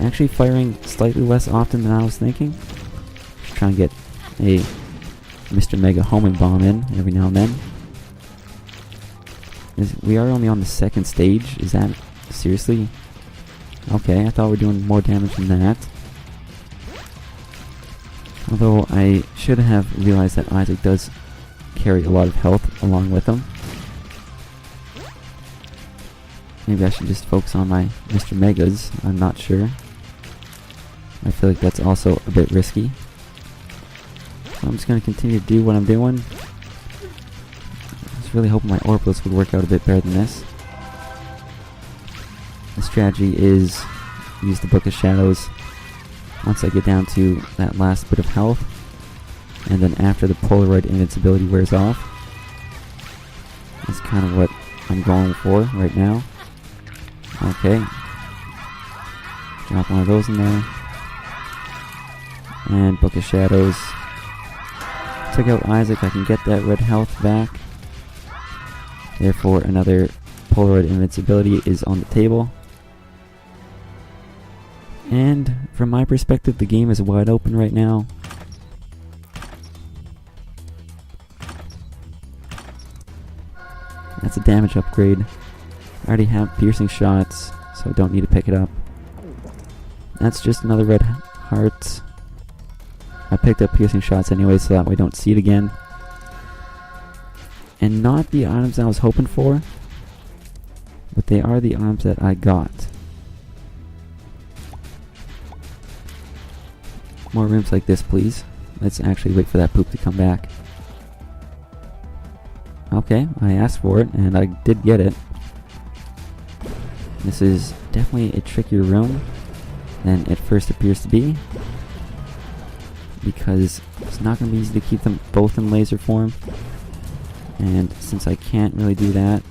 S1: Actually firing slightly less often than I was thinking. Just trying to get a Mr. Mega homing bomb in every now and then. We are only on the 2nd stage. Is that seriously? Okay, I thought we were doing more damage than that. Although I should have realized that Isaac does carry a lot of health along with him. Maybe I should just focus on my Mr. Megas. I'm not sure. I feel like that's also a bit risky. So I'm just going to continue to do what I'm doing. I was really hoping my Orbulus would work out a bit better than this. The strategy is use the Book of Shadows once I get down to that last bit of health, and then after the Polaroid invincibility wears off. That's kind of what I'm going for right now. Okay. Drop one of those in there. And Book of Shadows. Took out Isaac, I can get that red health back. Therefore, another Polaroid invincibility is on the table. And from my perspective, the game is wide open right now. That's a damage upgrade. I already have piercing shots, so I don't need to pick it up. That's just another red heart. I picked up piercing shots anyway, so that way I don't see it again. And not the items I was hoping for, but they are the items that I got. More rooms like this, please. Let's actually wait for that poop to come back. Okay, I asked for it, and I did get it. This is definitely a trickier room than it first appears to be, because it's not going to be easy to keep them both in laser form. And since I can't really do that,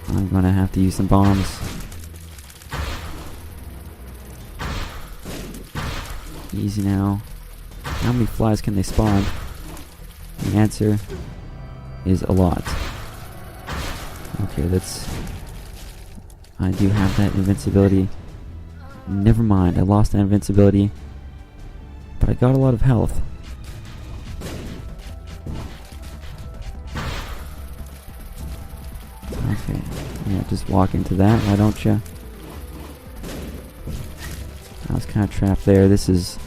S1: I'm going to have to use some bombs. Easy now. How many flies can they spawn? The answer is a lot. Okay, I do have that invincibility. Never mind, I lost that invincibility, but I got a lot of health. Okay, yeah, just walk into that, why don't you? I was kind of trapped there. This is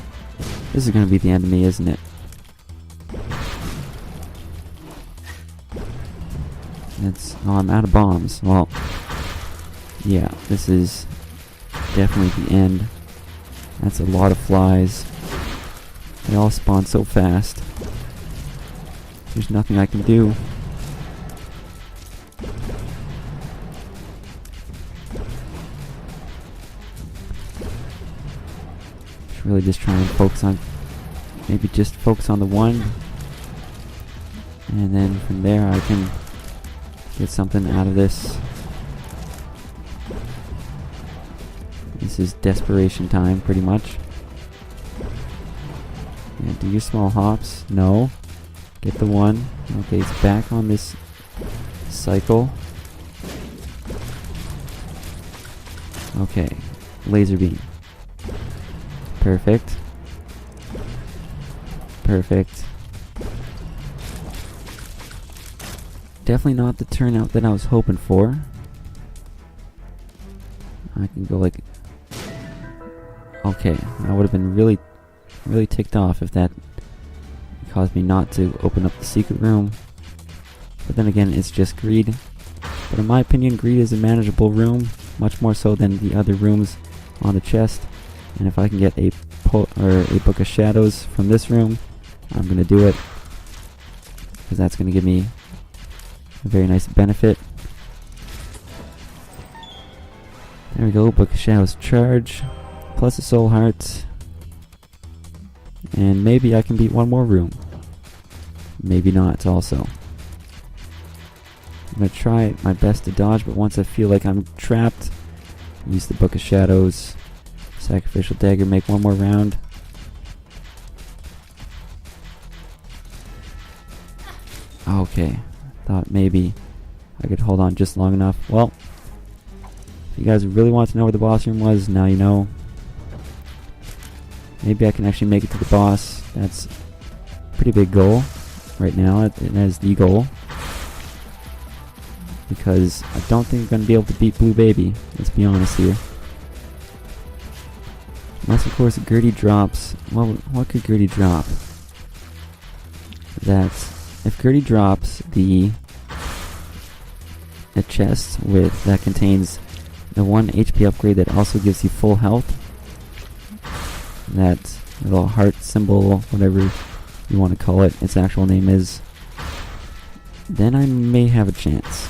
S1: going to be the end of me, isn't it? Oh, I'm out of bombs. Well, yeah, this is definitely the end. That's a lot of flies. They all spawn so fast. There's nothing I can do. Should really just try and focus on, maybe just focus on the one. And then from there I can get something out of this. This is desperation time, pretty much. Yeah, do your small hops. No. Get the one. Okay, it's back on this cycle. Okay. Laser beam. Perfect. Perfect. Definitely not the turnout that I was hoping for. I can go like... Okay, I would have been really ticked off if that caused me not to open up the secret room. But then again, it's just greed. But in my opinion, greed is a manageable room, much more so than the other rooms on the chest. And if I can get a Book of Shadows from this room, I'm gonna do it, because that's gonna give me a very nice benefit. There we go, Book of Shadows charge, plus a soul heart. And maybe I can beat one more room. Maybe not also. I'm going to try my best to dodge, but once I feel like I'm trapped, use the Book of Shadows, Sacrificial Dagger, make one more round. Okay, thought maybe I could hold on just long enough. Well, if you guys really want to know where the boss room was, now you know. Maybe I can actually make it to the boss. That's a pretty big goal right now. It is the goal. Because I don't think I'm going to be able to beat Blue Baby. Let's be honest here. Unless, of course, Gertie drops... Well, what could Gertie drop? If Gertie drops a chest that contains the 1 HP upgrade that also gives you full health, that little heart symbol, whatever you want to call it, its actual name is, then I may have a chance.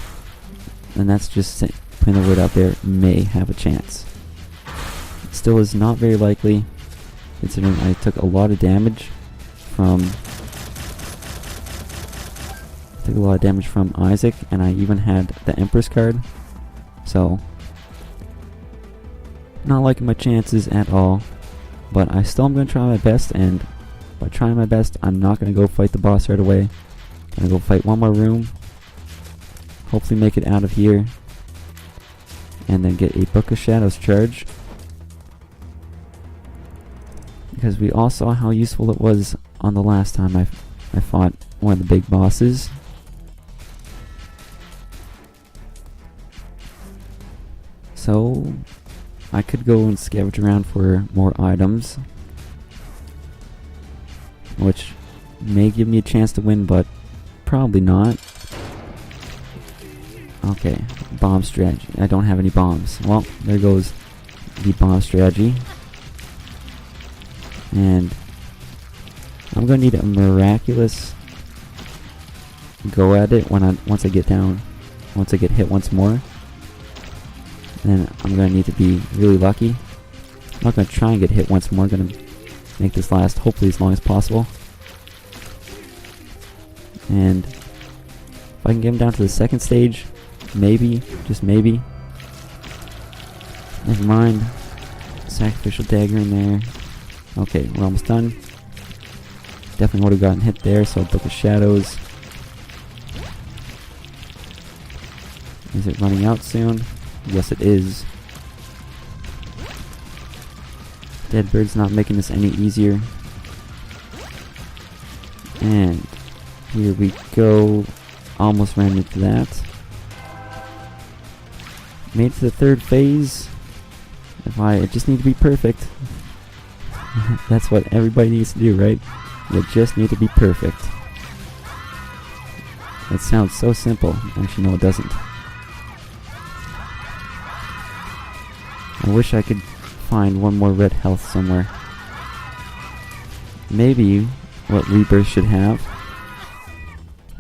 S1: And that's just putting the word out there, may have a chance. It still is not very likely, considering I took a lot of damage from Isaac, and I even had the Empress card. So, not liking my chances at all. But I still am going to try my best, and by trying my best, I'm not going to go fight the boss right away. I'm going to go fight one more room, hopefully make it out of here, and then get a Book of Shadows charge. Because we all saw how useful it was on the last time I fought one of the big bosses. So I could go and scavenge around for more items, which may give me a chance to win, but probably not. Okay, bomb strategy. I don't have any bombs. Well, there goes the bomb strategy. And I'm gonna need a miraculous go at it once I get hit once more. Then I'm going to need to be really lucky. I'm not going to try and get hit once more. I'm going to make this last hopefully as long as possible. And if I can get him down to the second stage, maybe, just maybe. Never mind. Sacrificial Dagger in there. Okay, we're almost done. Definitely would have gotten hit there, so Book of Shadows. Is it running out soon? Yes, it is. Deadbird's not making this any easier. And here we go. Almost ran into that. Made it to the third phase. I just need to be perfect. That's what everybody needs to do, right? You just need to be perfect. It sounds so simple. Actually, no, it doesn't. I wish I could find one more red health somewhere. Maybe what Rebirth should have,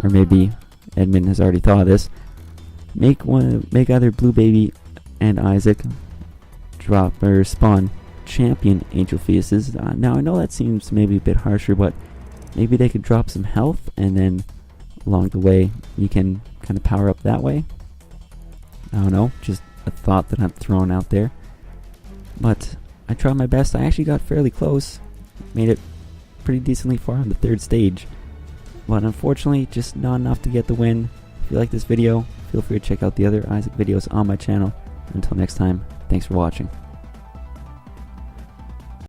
S1: or maybe Edmund has already thought of this. Make either Blue Baby and Isaac drop or spawn champion Angel Fetuses. Now I know that seems maybe a bit harsher, but maybe they could drop some health, and then along the way you can kind of power up that way. I don't know, just a thought that I'm throwing out there. But I tried my best. I actually got fairly close. Made it pretty decently far on the 3rd stage. But unfortunately, just not enough to get the win. If you like this video, feel free to check out the other Isaac videos on my channel. Until next time, thanks for watching.